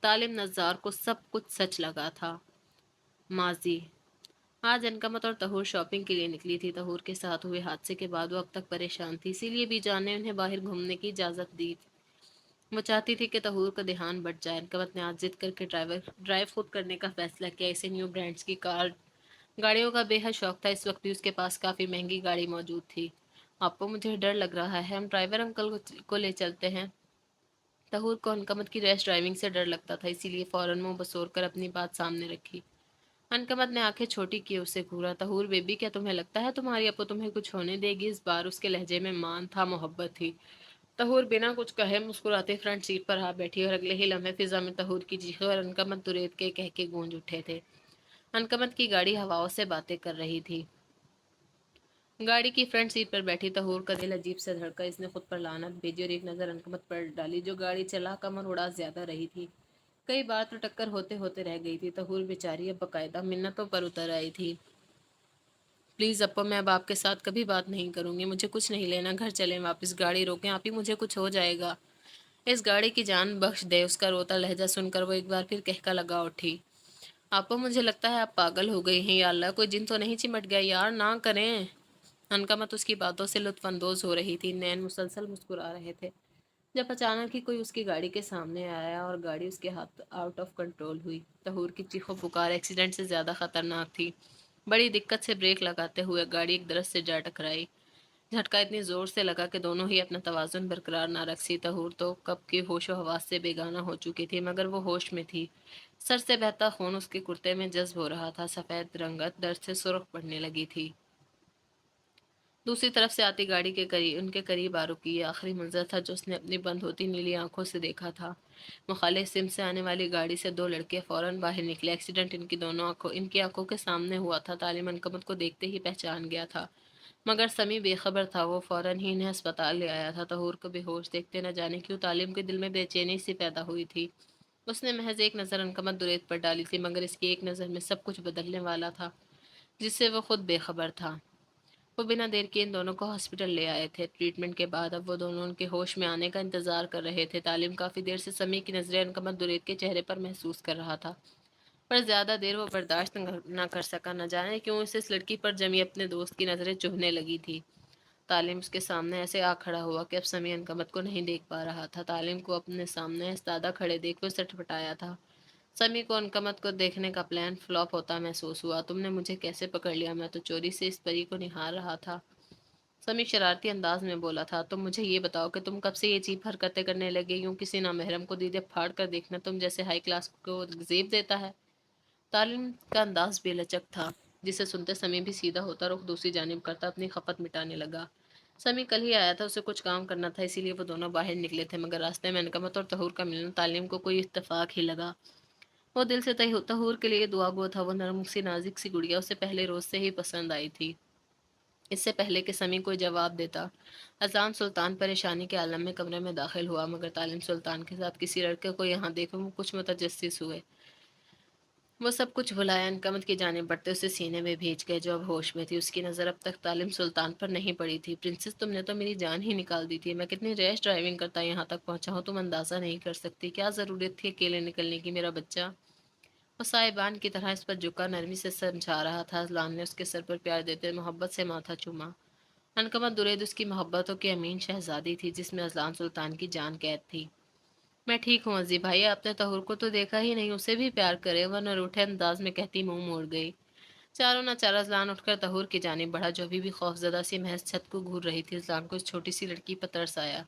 तालिम नज़ार को सब कुछ सच लगा था। माजी आज अनकमत और तहूर शॉपिंग के लिए निकली थी। तहूर के साथ हुए हादसे के बाद वो अब तक परेशान थी, इसीलिए भी जान ने उन्हें बाहर घूमने की इजाज़त दी थी। वो चाहती थी कि तहूर का ध्यान बढ़ जाए। अनकमत ने आज जिद करके ड्राइव खुद करने का फैसला किया। इसे न्यू ब्रांड्स की कार गाड़ियों का बेहद शौक था। इस वक्त भी उसके पास काफ़ी महंगी गाड़ी मौजूद थी। आपको मुझे डर लग रहा है, हम ड्राइवर अंकल को ले चलते हैं। तहूर को अनकमत की रैश ड्राइविंग से डर लगता था, इसीलिए फौरन मुंह बसोर कर अपनी बात सामने रखी। अनकमत ने आंखें छोटी की उसे घूरा। तहूर बेबी, क्या तुम्हें लगता है तुम्हारी अपो तुम्हें कुछ होने देगी? इस बार उसके लहजे में मान था, मोहब्बत थी। तहूर बिना कुछ कहे मुस्कुराते फ्रंट सीट पर आ बैठी और अगले ही लम्हे फिजा में तहूर की चीखें और अनकमत दुरेद के कह के गूंज उठे थे। अनकमत की गाड़ी हवाओं से बातें कर रही थी। गाड़ी की फ्रंट सीट पर बैठी तहूर का दिल अजीब से धड़का। इसने खुद पर लानत भेजी और एक नज़र अनकमत पर डाली, जो गाड़ी चला कमर उड़ा ज्यादा रही थी। कई बार तो टक्कर होते होते रह गई थी। तहूर बेचारी अब बाकायदा मिन्नतों पर उतर आई थी। प्लीज़ अप्पा, मैं अब आपके साथ कभी बात नहीं करूंगी, मुझे कुछ नहीं लेना, घर चलें वापस, गाड़ी रोकें आप ही, मुझे कुछ हो जाएगा, इस गाड़ी की जान बख्श दे। उसका रोता लहजा सुनकर वो एक बार फिर कहका लगा उठी। आपा, मुझे लगता है आप पागल हो गई हैं, या अल्लाह कोई जिन तो नहीं चिमट गया यार, ना करें। अनकमत उसकी बातों से लुत्फानंदोज हो रही थी, नैन मुसलसल मुस्कुरा रहे थे, जब अचानक ही कोई उसकी गाड़ी के सामने आया और गाड़ी उसके हाथ आउट ऑफ कंट्रोल हुई। तहूर की चीखों पुकार एक्सीडेंट से ज़्यादा खतरनाक थी। बड़ी दिक्कत से ब्रेक लगाते हुए गाड़ी एक दरख्त से जा टकराई। झटका इतनी जोर से लगा कि दोनों ही अपना तवाजुन बरकरार ना रख सी। तहूर तो कब की होशो हवास से बेगाना हो चुकी थी, मगर वो होश में थी। सर से बहता खून उसके कुर्ते में जज्ब हो रहा था। सफ़ेद रंगत दर्द से सुर्ख पड़ने लगी थी। दूसरी तरफ से आती गाड़ी के करीब उनके करीब आ रुकी। ये आखिरी मंजर था जो उसने अपनी बंद होती नीली आंखों से देखा था। मुखालिफ सिम से आने वाली गाड़ी से दो लड़के फौरन बाहर निकले। एक्सीडेंट इनकी आंखों के सामने हुआ था। तालिम अनकमत को देखते ही पहचान गया था, मगर समी बेखबर था। वो फौरन ही इन्हें अस्पताल ले आया था। तहूर को बेहोश देखते न जाने क्यों तालिम के दिल में बेचैनी सी पैदा हुई थी। उसने महज एक नज़र अनकमत दुरेद पर डाली थी, मगर इसकी एक नज़र में सब कुछ बदलने वाला था, जिससे वो खुद बेखबर था। वो बिना देर के इन दोनों को हॉस्पिटल ले आए थे। ट्रीटमेंट के बाद अब वो दोनों उनके होश में आने का इंतजार कर रहे थे। तालिम काफ़ी देर से समी की नज़रें अनकमत दुरेद के चेहरे पर महसूस कर रहा था, पर ज़्यादा देर वो बर्दाश्त न कर सका। न जाने क्यों उसे इस लड़की पर जमी अपने दोस्त की नज़रें चुभने लगी थी। तालिम उसके सामने ऐसे आ खड़ा हुआ कि अब समी अनकमत को नहीं देख पा रहा था। तालिम को अपने सामने इस्तादा खड़े देख वो सटपटाया था। समी को अनकमत को देखने का प्लान फ्लॉप होता महसूस हुआ। तुमने मुझे कैसे पकड़ लिया? मैं तो चोरी से इस परी को निहार रहा था, समी शरारती अंदाज में बोला था। तुम मुझे ये बताओ कि तुम कब से ये चीप हरकतें करने लगे? यूं किसी नामहरम को दीदे फाड़ कर देखना तुम जैसे हाई क्लास को जेब देता है? तालिम का अंदाज बेलचक था, जिसे सुनते समी भी सीधा होता रुख दूसरी जानिब करता अपनी खपत मिटाने लगा। समी कल ही आया था, उसे कुछ काम करना था, इसीलिए वो दोनों बाहर निकले थे, मगर रास्ते में अनकमत और तहूर का मिलना तालिम को कोई इत्तेफाक ही लगा। वो दिल से तहूर के लिए दुआ गो था। वो नरम सी नाजुक सी गुड़िया उसे पहले रोज से ही पसंद आई थी, इससे पहले कि समी कोई जवाब देता। अज़ाम सुल्तान परेशानी के आलम में कमरे में दाखिल हुआ, मगर तालिम सुल्तान के साथ किसी लड़के को यहाँ देखे वो कुछ मुतजस्सिस हुए। वो सब कुछ भुलाया अनकमत की जानिब बढ़ते उसे सीने में भेज गए, जो अब होश में थी। उसकी नज़र अब तक तालिम सुल्तान पर नहीं पड़ी थी। प्रिंसेस, तुमने तो मेरी जान ही निकाल दी थी। मैं कितनी रैश ड्राइविंग करता यहाँ तक पहुँचा हूँ, तुम अंदाज़ा नहीं कर सकती। क्या ज़रूरत थी अकेले निकलने की, मेरा बच्चा? वो साहिबान की तरह इस पर झुका नरमी से समझा रहा था। अजलान ने उसके सर पर प्यार देते मोहब्बत से माथा चूमा। अनकमत दुरेद उसकी मोहब्बतों की अमीन शहजादी थी, जिसमें अजलान सुल्तान की जान कैद थी। मैं ठीक हूँ अजी भाई, आपने तहुर को तो देखा ही नहीं, उसे भी प्यार करे? वह न रूठे अंदाज में कहती मुंह मोड़ गई। चारों न चार अजलान उठकर तहुर की जानिब बढ़ा, जो अभी भी खौफजदा सी महज छत को घूर रही थी। अजलान को उस छोटी सी लड़की पर तरस आया।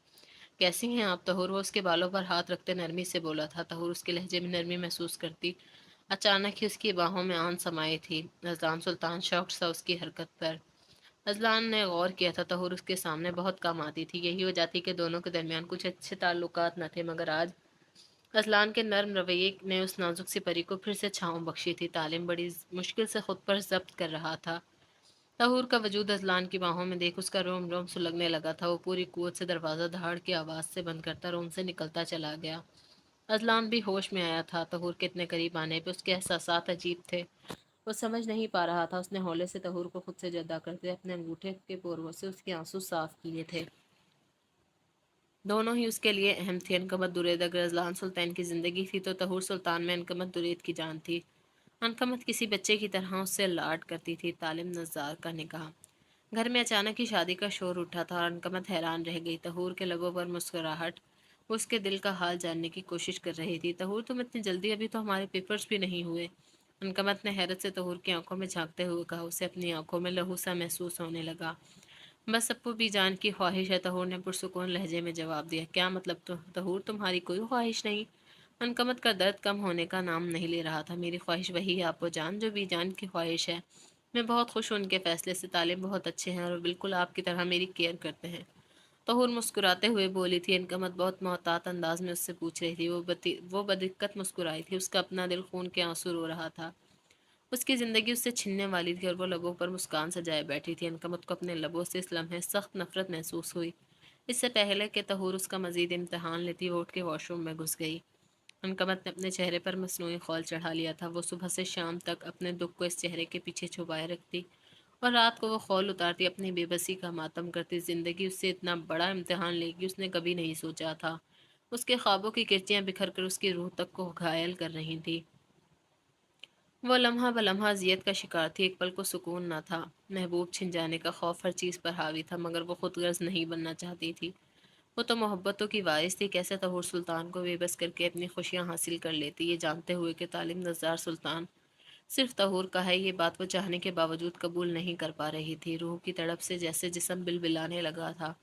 कैसी हैं आप तहुर? वो उसके बालों पर हाथ रखते नरमी से बोला था। तहुर उसके लहजे में नरमी महसूस करती। अचानक ही उसकी बाहों में आन समाई थी। अजलान सुल्तान शौक सा उसकी हरकत पर। अजलान ने गौर किया था तहुर उसके सामने बहुत कम आती थी। यही वजह थी कि दोनों के दरमियान कुछ अच्छे ताल्लुकात न थे, मगर आज अजलान के नर्म रवैये ने उस नाजुक सी परी को फिर से छांव बख्शी थी। तालिम बड़ी मुश्किल से खुद पर जब्त कर रहा था। तहूर का वजूद अजलान की बाहों में देख उसका रोम रोम सुलगने लगा था। वो पूरी कुवत से दरवाज़ा धाड़ की आवाज़ से बंद करता रूम से निकलता चला गया। अजलान भी होश में आया था। तहूर के इतने करीब आने पे उसके एहसासात अजीब थे। वो समझ नहीं पा रहा था। उसने हौले से तहूर को खुद से जुदा करते अपने अंगूठे के पोरों से उसके आंसू साफ किए थे। दोनों ही उसके लिए अहम थी। अनकमत दुरेद अगर अजलान सुल्तान की ज़िंदगी थी तो तहूर सुल्तान में अनकमत दुरेद की जान थी। अनकमत किसी बच्चे की तरह उससे लाड करती थी। तालिम नज़ार का निगाह। घर में अचानक ही शादी का शोर उठा था और अनकमत हैरान रह गई। तहूर के लबों पर मुस्कुराहट वो उसके दिल का हाल जानने की कोशिश कर रही थी। तहूर, तुम इतनी जल्दी, अभी तो हमारे पेपर्स भी नहीं हुए। अनकमत ने हैरत से तहूर की आंखों में झांकते हुए कहा। उसे अपनी आंखों में लहू सा महसूस होने लगा। बस अप्पू भी जान की ख्वाहिश है, तहूर ने पुरसुकून लहजे में जवाब दिया। क्या मतलब? तो तहूर, तुम्हारी कोई ख्वाहिश नहीं? अनकमत का दर्द कम होने का नाम नहीं ले रहा था। मेरी ख्वाहिश वही है आपो जान जो भी जान की ख्वाहिश है। मैं बहुत खुश हूँ उनके फैसले से। तालिम बहुत अच्छे हैं और बिल्कुल आपकी तरह मेरी केयर करते हैं। तहूर मुस्कुराते हुए बोली थी। अनकमत बहुत मोहतात अंदाज में उससे पूछ रही थी। वो बदिक्कत मुस्कुराई थी। उसका अपना दिल खून के आंसू रो रहा था। उसकी ज़िंदगी उससे छिनने वाली थी और वो लबों पर मुस्कान सजाए बैठी थी। अनकमत को अपने लबों से इस लम्हे सख्त नफरत महसूस हुई। इससे पहले कि तहूर उसका मजीद इम्तहान लेती, वो उठ के वॉशरूम में घुस गई। अनकमत ने अपने चेहरे पर मसनूई खौल चढ़ा लिया था। वो सुबह से शाम तक अपने दुख को इस चेहरे के पीछे छुपाए रखती और रात को वो खौल उतारती, अपनी बेबसी का मातम करती। ज़िंदगी उससे इतना बड़ा इम्तहान लेगी उसने कभी नहीं सोचा था। उसके ख्वाबों की किरचियाँ बिखर कर उसकी रूह तक को घायल कर रही थी। वो लम्हा बलम्हा अजियत का शिकार थी। एक पल को सुकून न था। महबूब छिन जाने का खौफ हर चीज़ पर हावी था, मगर वो खुद गर्ज नहीं बनना चाहती थी। वो तो मोहब्बतों की वारिस थी। कैसे तहूर सुल्तान को बेबस करके अपनी खुशियाँ हासिल कर लेती, ये जानते हुए कि तालिम नज़ार सुल्तान सिर्फ तहूर का है। ये बात वो चाहने के बावजूद कबूल नहीं कर पा रही थी। रूह की तड़प से जैसे जिस्म बिलबिलाने लगा था।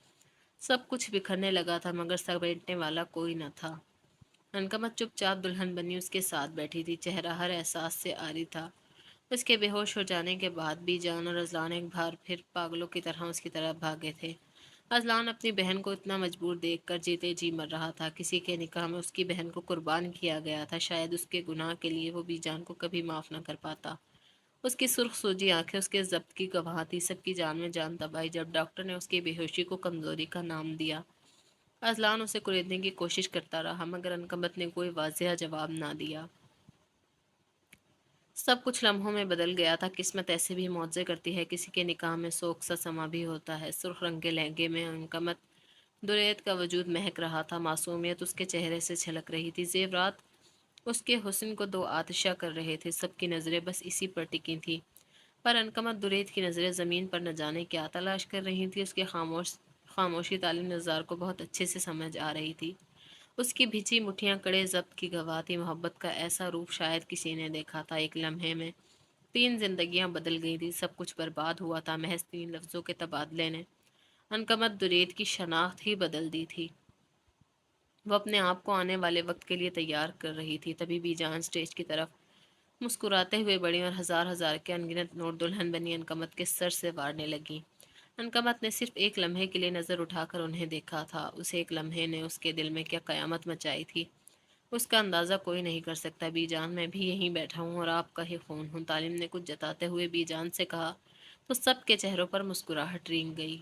सब कुछ बिखरने लगा था, मगर समेटने वाला कोई न था। अनकमत चुपचाप दुल्हन बनी उसके साथ बैठी थी। चेहरा हर एहसास से आरी था। उसके बेहोश हो जाने के बाद भी जान और अजलान एक बार फिर पागलों की तरह उसकी तरफ भागे थे। अजलान अपनी बहन को इतना मजबूर देखकर जीते जी मर रहा था। किसी के निकाह में उसकी बहन को कुर्बान किया गया था। शायद उसके गुनाह के लिए वो बीजान को कभी माफ़ न कर पाता। उसकी सुर्ख सूजी आंखें उसके जब्त की गवाह थी। सबकी जान में जान तब आई जब डॉक्टर ने उसकी बेहोशी को कमजोरी का नाम दिया। अजलान उसे कुरेदने की कोशिश करता रहा, मगर अनकमत ने कोई वाजिया जवाब ना दिया। सब कुछ लम्हों में बदल गया था। किस्मत ऐसे भी मुआवजे करती है। किसी के निकाह में सोख सा समा भी होता है। सुर्ख रंग के लहंगे में अनकमत दुरेत का वजूद महक रहा था। मासूमियत उसके चेहरे से छलक रही थी। जेवरात उसके हुस्न को दो आतिशा कर रहे थे। सबकी नज़रें बस इसी पर टिकी थी। पर अनकमत दुरेत की नज़रें ज़मीन पर न जाने क्या तलाश कर रही थी। उसके खामोशी तालिम नज़ार को बहुत अच्छे से समझ आ रही थी। उसकी भिजी मुठ्ठियाँ कड़े ज़ब्त की गवाह थी। मोहब्बत का ऐसा रूप शायद किसी ने देखा था। एक लम्हे में 3 जिंदगियां बदल गई थी। सब कुछ बर्बाद हुआ था महज 3 लफ्ज़ों के तबादले ने। अनकमत दुरेद की शनाख्त ही बदल दी थी। वो अपने आप को आने वाले वक्त के लिए तैयार कर रही थी। तभी बीजान स्टेज की तरफ मुस्कुराते हुए बड़ी और हजार हजार के अनगिनत नोट दुल्हन बनी अनकमत के सर से वारने लगी। अनकमत ने सिर्फ एक लम्हे के लिए नज़र उठाकर उन्हें देखा था। उस एक लम्हे ने उसके दिल में क्या कयामत मचाई थी, उसका अंदाज़ा कोई नहीं कर सकता। बीजान, मैं भी यहीं बैठा हूँ और आपका ही खून हूँ, तालिम ने कुछ जताते हुए बीजान से कहा। तो सबके चेहरों पर मुस्कुराहट रेंग गई।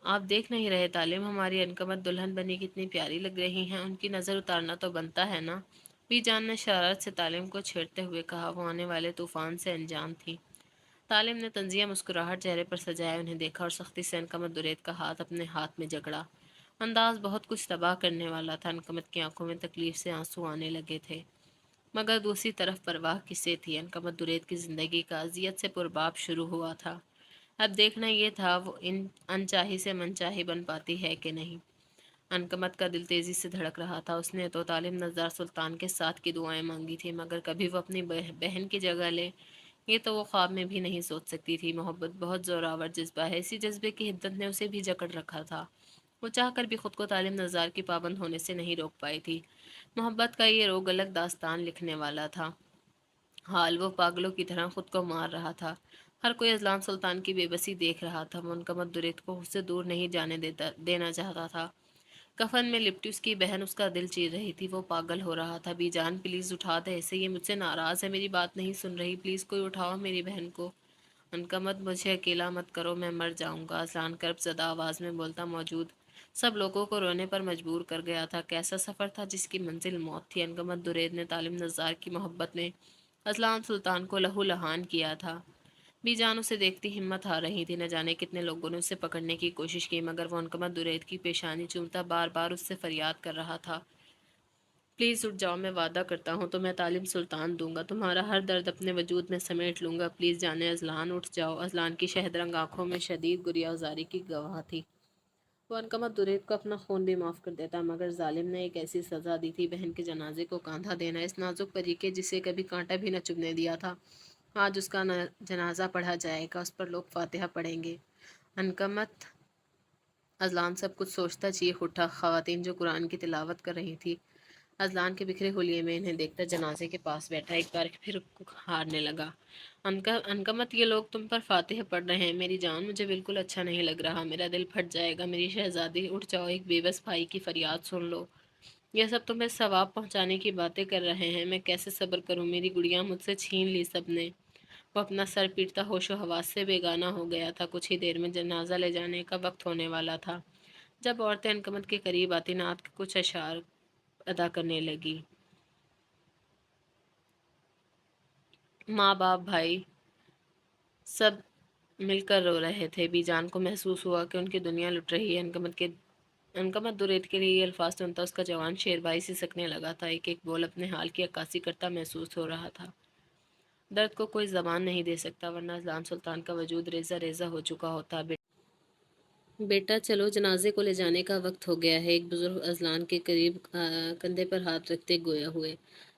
आप देख नहीं रहे तालिम, हमारी अनकमत दुल्हन बनी कितनी प्यारी लग रही हैं, उनकी नज़र उतारना तो बनता है ना। बीजान ने शरारत से तालिम को छेड़ते हुए कहा। वो आने वाले तूफान से अनजान थी। तालिम ने तंजिया मुस्कुराहट चेहरे पर सजाए उन्हें देखा और सख्ती से अनकमत दुरेत का हाथ अपने हाथ में जकड़ा। अंदाज बहुत कुछ तबाह करने वाला था। अनकमत की आंखों में तकलीफ से आंसू आने लगे थे, मगर दूसरी तरफ परवाह किसे थी। अनकमत दुरेत की जिंदगी का अजियत से पुरबाब शुरू हुआ था। अब देखना ये था वो इन अनचाही से मनचाही बन पाती है कि नहीं। अनकमत का दिल तेजी से धड़क रहा था। उसने तो तालिम नज़ार सुल्तान के साथ की दुआएं मांगी थी, मगर कभी वो अपनी बहन की जगह ले, ये तो वो ख्वाब में भी नहीं सोच सकती थी। मोहब्बत बहुत जोरावर जज्बा है। इसी जज्बे की हिद्दत ने उसे भी जकड़ रखा था। वो चाहकर भी खुद को तालिम नज़ार की पाबंद होने से नहीं रोक पाई थी। मोहब्बत का ये रोग अलग दास्तान लिखने वाला था। हाल वो पागलों की तरह खुद को मार रहा था। हर कोई अजलान सुल्तान की बेबसी देख रहा था। मुनकमत दुरेत को उससे दूर नहीं जाने देना चाहता था। कफन में लिपटी उसकी बहन उसका दिल चीर रही थी। वो पागल हो रहा था। बीजान प्लीज उठा दे इसे, ये मुझसे नाराज है, मेरी बात नहीं सुन रही, प्लीज कोई उठाओ मेरी बहन को। उनका मत, मुझे अकेला मत करो, मैं मर जाऊंगा, अजलान कर्बज़दा आवाज़ में बोलता मौजूद सब लोगों को रोने पर मजबूर कर गया था। कैसा सफ़र था जिसकी मंजिल मौत थी। अनकमत दुरैद ने तालिम नज़ार की मोहब्बत में अजलान सुल्तान को लहू लहान किया था। बीजान उसे देखती हिम्मत हार रही थी। न जाने कितने लोगों ने उसे पकड़ने की कोशिश की, मगर वो अनकमत दुरैद की पेशानी चूमता बार बार उससे फरियाद कर रहा था, प्लीज़ उठ जाओ, मैं वादा करता हूँ तुम्हें तालिम सुल्तान दूंगा, तुम्हारा हर दर्द अपने वजूद में समेट लूंगा, प्लीज़ जाने अजलान उठ जाओ। अजलान की शहदरंग आंखों में शदीद गुरियाजारी की गवाह थी। वो अनकमत दुरैद को अपना खून भी माफ़ कर देता, मगर जालिम ने एक ऐसी सज़ा दी थी, बहन के जनाजे को कांधा देना, इस नाजुक परी के जिसे कभी कांटा भी न चुभने दिया था। आज उसका जनाजा पढ़ा जाएगा, उस पर लोग फातिहा पढ़ेंगे। अनकमत अजलान सब कुछ सोचता चीख उठा। ख़वातीन जो कुरान की तिलावत कर रही थी, अजलान के बिखरे हुलिये में इन्हें देखकर जनाजे के पास बैठा एक बार फिर हारने लगा। अनकमत, ये लोग तुम पर फातिह पढ़ रहे हैं, मेरी जान मुझे बिल्कुल अच्छा नहीं लग रहा, मेरा दिल फट जाएगा, मेरी शहजादी उठ जाओ, एक बेबस भाई की फरियाद सुन लो। यह सब तुम्हें सवाब पहुंचाने की बातें कर रहे हैं, मैं कैसे सब्र करूं, मेरी गुड़िया मुझसे छीन ली सबने। वो अपना सर पीटता होशो हवास से बेगाना हो गया था। कुछ ही देर में जनाजा ले जाने का वक्त होने वाला था। जब औरतें अनकमत के करीब आती, नात के कुछ अशार अदा करने लगी। माँ बाप भाई सब मिलकर रो रहे थे। बीजान को महसूस हुआ कि उनकी दुनिया लुट रही है। अनकमत दुरैद के लिए ये अल्फाज सुनता उसका जवान शेरबाई सिसकने लगा था। एक एक बोल अपने हाल की अक्कासी करता महसूस हो रहा था। दर्द को कोई जबान नहीं दे सकता, वरना अजलान सुल्तान का वजूद रेजा रेजा हो चुका होता। बेटा चलो, जनाजे को ले जाने का वक्त हो गया है। एक बुजुर्ग अजलान के करीब कंधे पर हाथ रखते गोया हुए।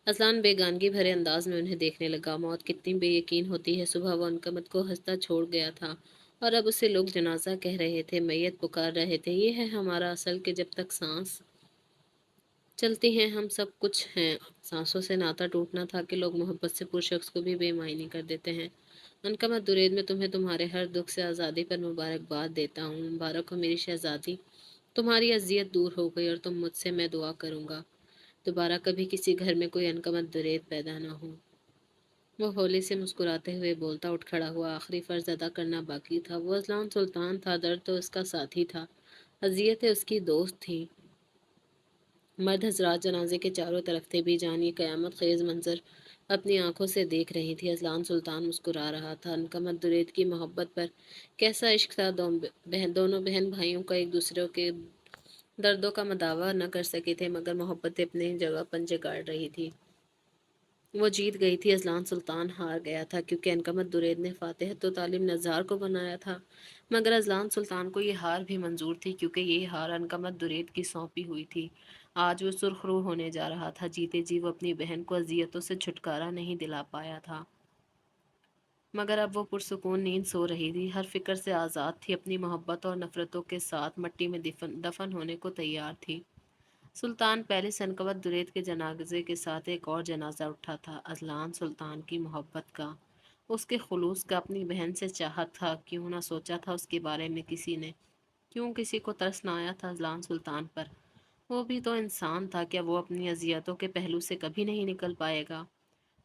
अजलान बेगानगी भरे अंदाज में उन्हें देखने लगा। मौत कितनी बेयकीन होती है। सुबह वो अनकमत को हंसता छोड़ गया था, और अब उसे लोग जनाजा कह रहे थे, मैयत पुकार रहे थे। ये है हमारा असल, के जब तक सांस चलती हैं हम सब कुछ हैं। सांसों से नाता टूटना था कि लोग मोहब्बत से पुरशख्स को भी बेमायनी कर देते हैं। मनकमत दुरैद, में तुम्हें तुम्हारे हर दुख से आज़ादी पर मुबारकबाद देता हूँ। मुबारक हो मेरी शहजादी, तुम्हारी अजियत दूर हो गई और तुम मुझसे मैं दुआ करूँगा दोबारा कभी किसी घर में कोई अनकमत दुरैद पैदा ना हो। वो होली से मुस्कुराते हुए बोलता उठ खड़ा हुआ। आखिरी फ़र्ज अदा करना बाकी था। वो अजलान सुल्तान था, दर्द तो उसका साथी था, अजियतें उसकी दोस्त थी। मर्द हजरात जनाजे के चारों तरफ थे। भी जान ये क़यामत ख़ेज़ मंज़र अपनी आंखों से देख रही थी। अजलान सुल्तान मुस्कुरा रहा था। अनकमत दुरैद की मोहब्बत पर कैसा इश्क था। दोनों बहन भाइयों का एक दूसरे के दर्दों का मदावा न कर सके थे, मगर मोहब्बतें अपनी जगह पंजे गाड़ रही थी। वो जीत गई थी, अजलान सुल्तान हार गया था, क्योंकि अनकमत दुरैद ने फातिह तो तालिम नज़ार को बनाया था, मगर अजलान सुल्तान को ये हार भी मंजूर थी, क्योंकि ये हार अनकमत दुरैद की सौंपी हुई थी। आज वो सुरखरू होने जा रहा था। जीते जी वो अपनी बहन को अजियतों से छुटकारा नहीं दिला पाया था, मगर अब वो पुरसुकून नींद सो रही थी, हर फिक्र से आज़ाद थी, अपनी मोहब्बत और नफ़रतों के साथ मट्टी में दफन होने को तैयार थी। सुल्तान पहले सनकवत दुरैद के जनाजे के साथ एक और जनाजा उठा था, अजलान सुल्तान की मोहब्बत का, उसके खुलूस का, अपनी बहन से चाहत था। क्यों ना सोचा था उसके बारे में किसी ने, क्यों किसी को तरस ना आया था अजलान सुल्तान पर। वो भी तो इंसान था, क्या वो अपनी अजियतों के पहलू से कभी नहीं निकल पाएगा।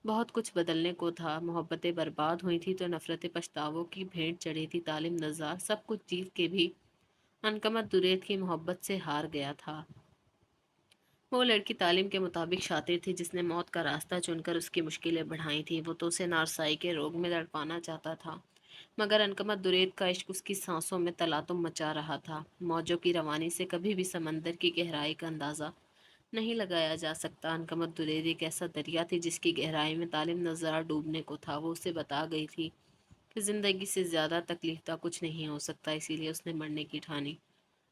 बहुत कुछ बदलने को था। मोहब्बतें बर्बाद हुई थी तो नफरतें पछतावों की भेंट चढ़ी थी। तालिम नज़ार सब कुछ जीत के भी अनकमत दुरैद की मोहब्बत से हार गया था। वो लड़की तालीम के मुताबिक शातिर थी, जिसने मौत का रास्ता चुनकर उसकी मुश्किलें बढ़ाई थी। वो तो उसे नारसाई के रोग में तड़पाना चाहता था, मगर अनकमत दुरैद का इश्क उसकी सांसों में तलातुम मचा रहा था। मौजों की रवानी से कभी भी समंदर की गहराई का अंदाज़ा नहीं लगाया जा सकता। अनकमत दुरैद एक ऐसा दरिया थी जिसकी गहराई में तालिम नज़ार डूबने को था। वो उसे बता गई थी कि ज़िंदगी से ज़्यादा तकलीफ कुछ नहीं हो सकता, इसीलिए उसने मरने की ठानी।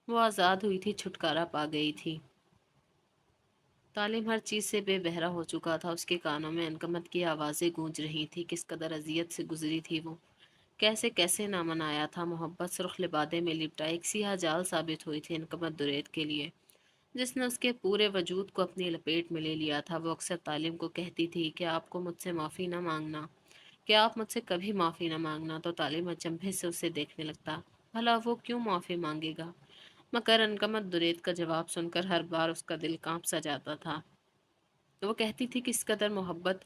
वो आज़ाद हुई थी, छुटकारा पा गई थी। तालिम हर चीज़ से बेबहरा हो चुका था। उसके कानों में अनकमत की आवाज़ें गूंज रही थी। किस कदर अजियत से गुजरी थी वो, कैसे कैसे ना मनाया था। मोहब्बत सुर्ख लिबादे में लिपटा एक सियाह जाल साबित हुई थी अनकमत दुरैद के लिए, जिसने उसके पूरे वजूद को अपनी लपेट में ले लिया था। वो अक्सर तालिम को कहती थी कि आपको मुझसे माफ़ी ना मांगना, कि आप मुझसे कभी माफ़ी ना मांगना, तो तालिम अचंभे से उसे देखने लगता। भला वो क्यों माफ़ी मांगेगा। मगर अनकमत दुरेद का जवाब सुनकर हर बार उसका दिल कांप सा जाता था। वो कहती थी कि इस कदर मोहब्बत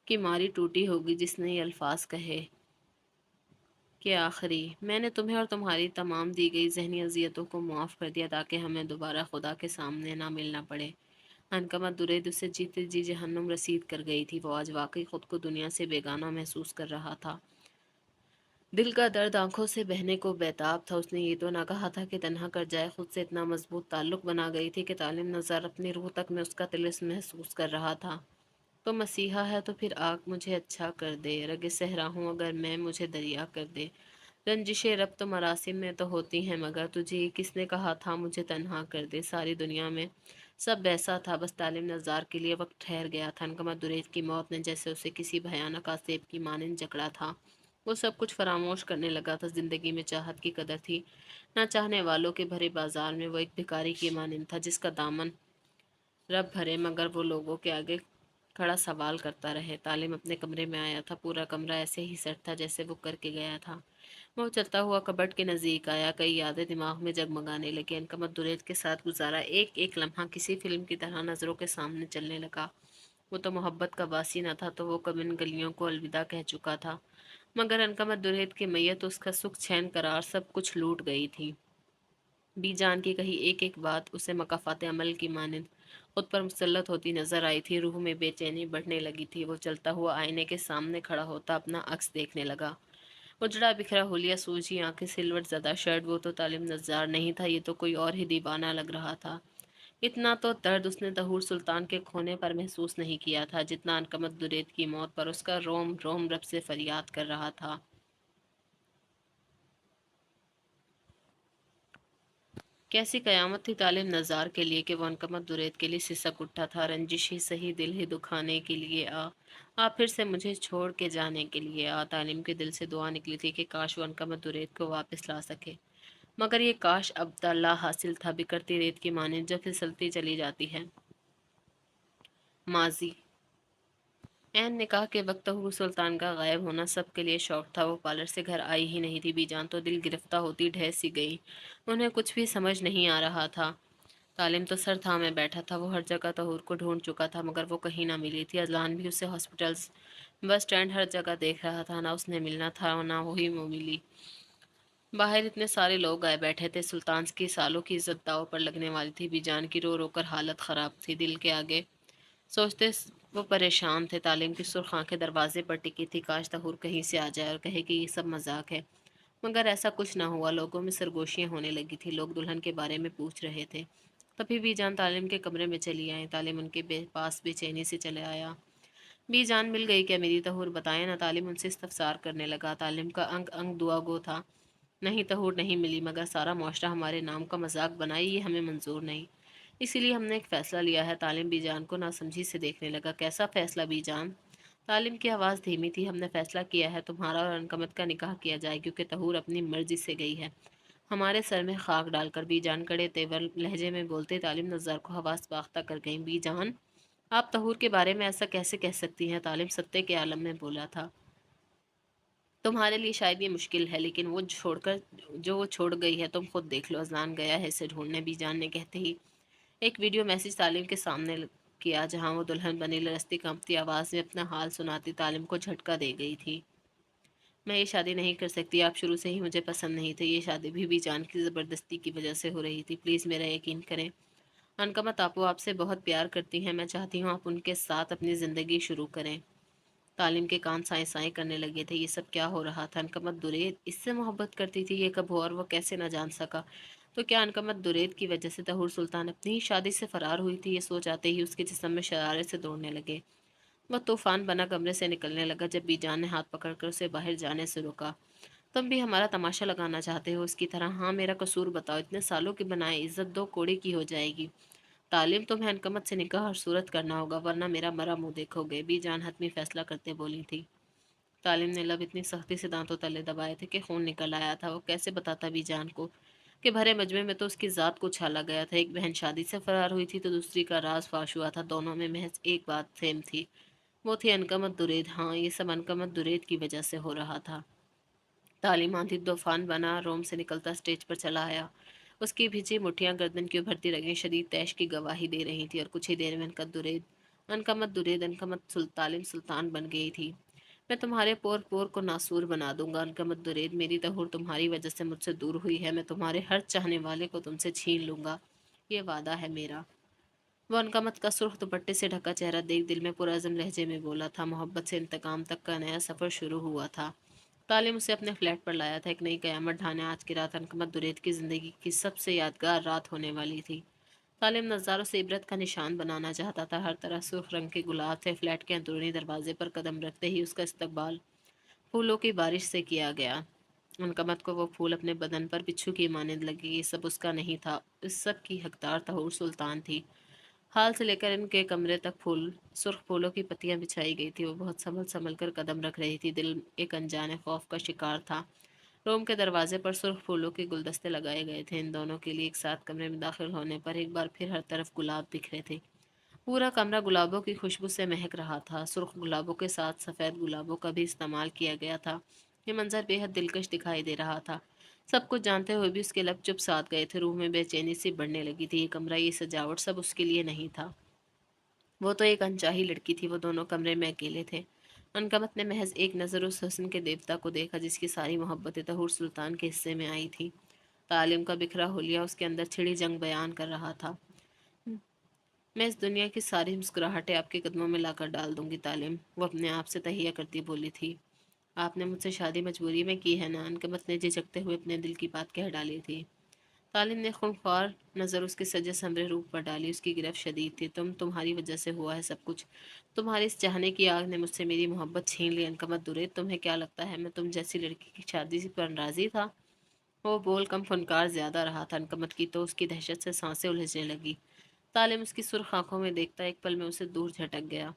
की मारी टूटी होगी जिसने ये अल्फाज कहे कि आखिरी मैंने तुम्हें और तुम्हारी तमाम दी गई जहनी अजियतों को मुआफ़ कर दिया ताकि हमें दोबारा खुदा के सामने ना मिलना पड़े। अनकमत दुरेद उसे जीते जी जहन्नुम रसीद कर गई थी। वो आज वाकई खुद को दुनिया से बेगाना महसूस कर रहा था। दिल का दर्द आंखों से बहने को बेताब था। उसने ये तो ना कहा था कि तन्हा कर जाए। खुद से इतना मजबूत ताल्लुक बना गई थी कि तालिम नज़र अपनी रूह तक में उसका तिलिस्म महसूस कर रहा था। तो मसीहा है तो फिर आग मुझे अच्छा कर दे, रगे सहरा हूँ अगर मैं मुझे दरिया कर दे। रंजिशे रब तो मरासिम में तो होती हैं मगर तुझे ये किसने कहा था मुझे तन्हा कर दे। सारी दुनिया में सब वैसा था, बस तालिम नज़ार के लिए वक्त ठहर गया था। अनकमत दुरेद की मौत ने जैसे उसे किसी भयानक आसेब की मानंद जकड़ा था। वो सब कुछ फरामोश करने लगा था। जिंदगी में चाहत की कदर थी ना चाहने वालों के भरे बाजार में वो एक भिखारी की मानंद था जिसका दामन रब भरे मगर वो लोगों के आगे खड़ा सवाल करता रहे। तालिम अपने कमरे में आया था। पूरा कमरा ऐसे ही सेट था जैसे वो करके गया था। वो चलता हुआ कबर्ड के नज़दीक आया। कई यादें दिमाग में जगमगाने लगी। अनकमत दुरेद के साथ गुजारा एक एक लम्हा किसी फिल्म की तरह नज़रों के सामने चलने लगा। वो तो मोहब्बत का वासी न था तो वो कब इन गलियों को अलविदा कह चुका था। मगर अनकमत दुरेद की मैयत उसका सुख चैन करार सब कुछ लूट गई थी। बीजान की कही एक एक बात उसे मकाफात अमल की मानंद खुद पर मुसल्लत होती नजर आई थी। रूह में बेचैनी बढ़ने लगी थी। वो चलता हुआ आईने के सामने खड़ा होता अपना अक्स देखने लगा। उजड़ा बिखरा हुलिया, सूजी आंखें, सिलवट ज़दा शर्ट। वो तो तालिम नज़ार नहीं था, ये तो कोई और ही दीवाना लग रहा था। इतना तो दर्द उसने तहूर सुल्तान के खोने पर महसूस नहीं किया था जितना अनकमत दुरेद की मौत पर उसका रोम रोम रब से फरियाद कर रहा था। कैसी कयामत थी तालिम नज़ार के लिए कि वह अनकमत दुरेद के लिए सिसक उठा था। रंजिश ही सही, दिल ही दुखाने के लिए आ फिर से मुझे छोड़ के जाने के लिए आ। तालिम के दिल से दुआ निकली थी कि काश वो अनकमत दुरेद को वापस ला सके। मगर ये काश अब तला हासिल था, बिखरती रेत की माने जो फिसलती चली जाती है। माजी ऐन निकाह के वक्त हूर सुल्तान का गायब होना सबके लिए शौक था। वो पार्लर से घर आई ही नहीं थी। बीजान तो दिल गिरफ्तार होती ढह सी गई। उन्हें कुछ भी समझ नहीं आ रहा था। तालिम तो सर थामे बैठा था। वो हर जगह तहूर को ढूंढ चुका था मगर वो कहीं ना मिली थी। अजलान भी उसे हॉस्पिटल्स, बस स्टैंड, हर जगह देख रहा था। ना उसने मिलना था ना वही वो मिली। बाहर इतने सारे लोग आए बैठे थे। सुल्तान की सालों की इज्जत दाव पर लगने वाली थी। बीजान की रो रो कर हालत ख़राब थी। दिल के आगे सोचते वो परेशान थे। तालीम की सुर्ख आंखें दरवाजे पर टिकी थी। काश तहूर कहीं से आ जाए और कहे कि ये सब मजाक है। मगर ऐसा कुछ ना हुआ। लोगों में सरगोशियां होने लगी थी। लोग दुल्हन के बारे में पूछ रहे थे। तभी बीजान तालीम के कमरे में चली आई। तालीम उनके पास बेचैनी से चले आया। बीजान मिल गई क्या मेरी तहूर, बताए ना। तालीम उनसे इस्तफसार करने लगा। तालीम का अंग अंग दुआ गो था। नहीं तहूर नहीं मिली मगर सारा मुआशरा हमारे नाम का मजाक बनाई, ये हमें मंजूर नहीं। इसीलिए हमने एक फ़ैसला लिया है। तालिम बीजान को नासमझी से देखने लगा। कैसा फ़ैसला बीजान? तालिम की आवाज़ धीमी थी। हमने फ़ैसला किया है तुम्हारा और अनकमत का निकाह किया जाए क्योंकि तहूर अपनी मर्जी से गई है। हमारे सर में खाक डालकर बीजान कड़े तेवर लहजे में बोलते तालिम नज़ार को हवास बाख्ता कर गई। बीजान, आप तहूर के बारे में ऐसा कैसे कह सकती हैं? तालिम सत्ते के आलम में बोला था। तुम्हारे लिए शायद ये मुश्किल है लेकिन वो छोड़कर जो वो छोड़ गई है तुम खुद देख लो। अजलान गया है इसे ढूंढने। बीजान ने कहते ही एक वीडियो मैसेज तालिम के सामने किया जहां वो दुल्हन बनी लरजती कांपती आवाज़ में अपना हाल सुनाती तालिम को झटका दे गई थी। मैं ये शादी नहीं कर सकती। आप शुरू से ही मुझे पसंद नहीं थे। ये शादी भी जान की ज़बरदस्ती की वजह से हो रही थी। प्लीज़ मेरा यकीन करें। अनकमत आपो आपसे बहुत प्यार करती हैं। मैं चाहती हूँ आप उनके साथ अपनी ज़िंदगी शुरू करें। तालिम के कान साए साए करने लगे थे। ये सब क्या हो रहा था? अनकमत दुरेद इससे मोहब्बत करती थी। ये कब हुआ और वो कैसे न जान सका? तो क्या अनकमत दुरेद की वजह से तहूर सुल्तान अपनी ही शादी से फरार हुई थी? ये सोच आते ही उसके जिस्म में शरारे से दौड़ने लगे। वह तूफान बना कमरे से निकलने लगा। जब बीजान ने हाथ पकड़कर उसे बाहर जाने से रोका। तुम भी हमारा तमाशा लगाना चाहते हो उसकी तरह? हाँ, मेरा कसूर बताओ। इतने सालों की बनाए इज्जत दो कोड़ी की हो जाएगी। तालीम, तुम्हें अनकमत से निकाह हर सूरत करना होगा वरना मेरा मरा मुंह देखोगे। बीजान हतमी फैसला करते बोली थी। तालिम ने लब इतनी सख्ती से दांतों तले दबाए थे कि खून निकल आया था। वो कैसे बताता बीजान को कि भरे मजमे में तो उसकी ज़ात को छाला गया था। एक बहन शादी से फरार हुई थी तो दूसरी का राज फाश हुआ था। दोनों में महज एक बात सेम थी, वो थी अनकमत दुरेद। हाँ, ये सब अनकमत दुरेद की वजह से हो रहा था। तालीम आंधी तूफान बना रोम से निकलता स्टेज पर चला आया। उसकी भिजी मुठ्ठियां गर्दन की उभरती रगें शदीद तैश की गवाही दे रही थी और कुछ ही देर में अनकमत तालिम सुल्तान बन गई थी। मैं तुम्हारे पोर पोर को नासूर बना दूंगा अनकमत दुरेद, मेरी तहुर तुम्हारी वजह से मुझसे दूर हुई है, मैं तुम्हारे हर चाहने वाले को तुमसे छीन लूंगा, ये वादा है मेरा। वो अनकमत का सुर्ख दुपट्टे से ढका चेहरा देख दिल में पुरज़म लहजे में बोला था। मोहब्बत से इंतकाम तक का नया सफ़र शुरू हुआ था। तालिम उसे अपने फ्लैट पर लाया था, एक नई क़यामत ढाने आज की रात अनकमत दुरेद की ज़िंदगी की सबसे यादगार रात होने वाली थी। तालिम नज़ारों से इबरत का निशान बनाना चाहता था। हर तरफ सुर्ख रंग के गुलाब थे। फ्लैट के अंदरूनी दरवाजे पर कदम रखते ही उसका इस्तकबाल फूलों की बारिश से किया गया। मुनकमत को वो फूल अपने बदन पर बिच्छू की मानद लगी। ये सब उसका नहीं था, इस सब की हकदार तहूर सुल्तान थी। हाल से लेकर इनके कमरे तक सुर्ख फूलों की पत्तियां बिछाई गई थी। वो बहुत संभल संभल कर कदम रख रही थी। दिल एक अनजाने खौफ का शिकार था। रूम के दरवाजे पर सुर्ख फूलों के गुलदस्ते लगाए गए थे। इन दोनों के लिए एक साथ कमरे में दाखिल होने पर एक बार फिर हर तरफ गुलाब बिखरे थे। पूरा कमरा गुलाबों की खुशबू से महक रहा था। सुर्ख गुलाबों के साथ सफ़ेद गुलाबों का भी इस्तेमाल किया गया था। ये मंजर बेहद दिलकश दिखाई दे रहा था। सब कुछ जानते हुए भी उसके लब चुप साध गए थे। रूह में बेचैनी सी बढ़ने लगी थी। ये कमरा, ये सजावट सब उसके लिए नहीं था। वो तो एक अनचाही लड़की थी। वो दोनों कमरे में अकेले थे। अनकमत ने महज एक नज़र उस हुस्न के देवता को देखा जिसकी सारी मोहब्बतें तहूर सुल्तान के हिस्से में आई थी। तालिम का बिखरा हुलिया उसके अंदर छिड़ी जंग बयान कर रहा था। मैं इस दुनिया की सारी मुस्कुराहटें आपके कदमों में लाकर डाल दूंगी तालिम, वो अपने आप से तहिया करती बोली थी। आपने मुझसे शादी मजबूरी में की है ना? अनकमत ने झिझकते हुए अपने दिल की बात कह डाली थी। तालिम ने खूंखार नज़र उसके सजे संवरे रूप पर डाली। उसकी गिरफ्त शदीद थी। तुम्हारी वजह से हुआ है सब कुछ। तुम्हारी इस चाहने की आग ने मुझसे मेरी मोहब्बत छीन ली। अनकमत दुरे, तुम्हें क्या लगता है मैं तुम जैसी लड़की की शादी से पर राजी था? वो बोल कम फनकार ज्यादा रहा था। अनकमत की तो उसकी दहशत से सांसें उलझने लगी। तालिम उसकी सुर्ख आंखों में देखता एक पल में उसे दूर झटक गया।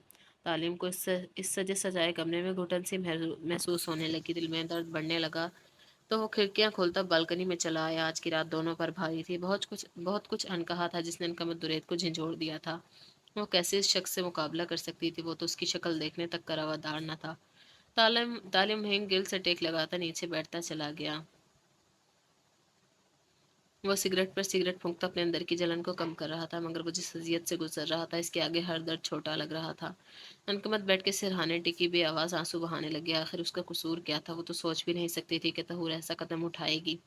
तालिम को इस सजे सजाए कमरे में घुटन सी महसूस होने लगी। दिल में दर्द बढ़ने लगा तो वो खिड़कियां खोलता बालकनी में चला आया। आज की रात दोनों पर भारी थी। बहुत कुछ अनकहा था जिसने अनकमत दुरेद को झंझोड़ दिया था। वो कैसे इस शख्स से मुकाबला कर सकती थी? वो तो उसकी शक्ल देखने तक का रवादार न था। तालिम तालिम हिंग गिल से टेक लगाता नीचे बैठता चला गया। वो सिगरेट पर सिगरेट फूंकता अपने अंदर की जलन को कम कर रहा था, मगर वो जिस अजियत से गुजर रहा था इसके आगे हर दर्द छोटा लग रहा था। अनकमत बैठ के सिरहाने टिकी बे आवाज़ आंसू बहाने लगी। आखिर उसका कसूर क्या था? वो तो सोच भी नहीं सकती थी कि तहूर ऐसा कदम उठाएगी।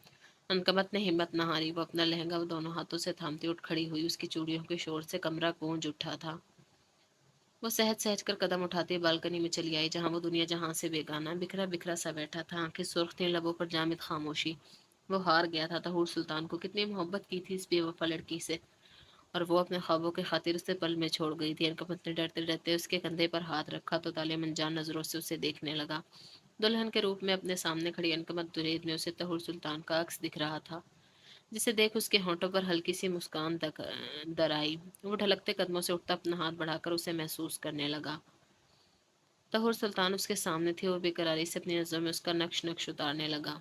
अनकमत ने हिम्मत न हारी। वो अपना लहंगा वो दोनों हाथों से थामती उठ खड़ी हुई। उसकी चूड़ियों के शोर से कमरा गूंज उठा था। वो सहज सहज कर कदम उठाते बालकनी में चली आई, जहां वो दुनिया जहां से बेगाना बिखरा बिखरा सा बैठा था। आंखें सुर्ख थीं, लबों पर जामिद खामोशी। वो हार गया था। तहूर सुल्तान को कितनी मोहब्बत की थी इस बेवफा लड़की से, और वो अपने ख्वाबों के खातिर उसे पल में छोड़ गई थी। अनकमत ने डरते डरते उसके कंधे पर हाथ रखा तो तालिम अनजान नजरों से उसे देखने लगा। दुल्हन के रूप में अपने सामने खड़ी अनकमत दुरेद में उसे तहूर सुल्तान का अक्स दिख रहा था, जिसे देख उसके होंठों पर हल्की सी मुस्कान दर आई। वो ढलकते कदमों से उठता अपना हाथ बढ़ाकर उसे महसूस करने लगा। तहूर सुल्तान उसके सामने थी। वो बेकरारी से अपनी नज़रों में उसका नक्श नक्श उतारने लगा।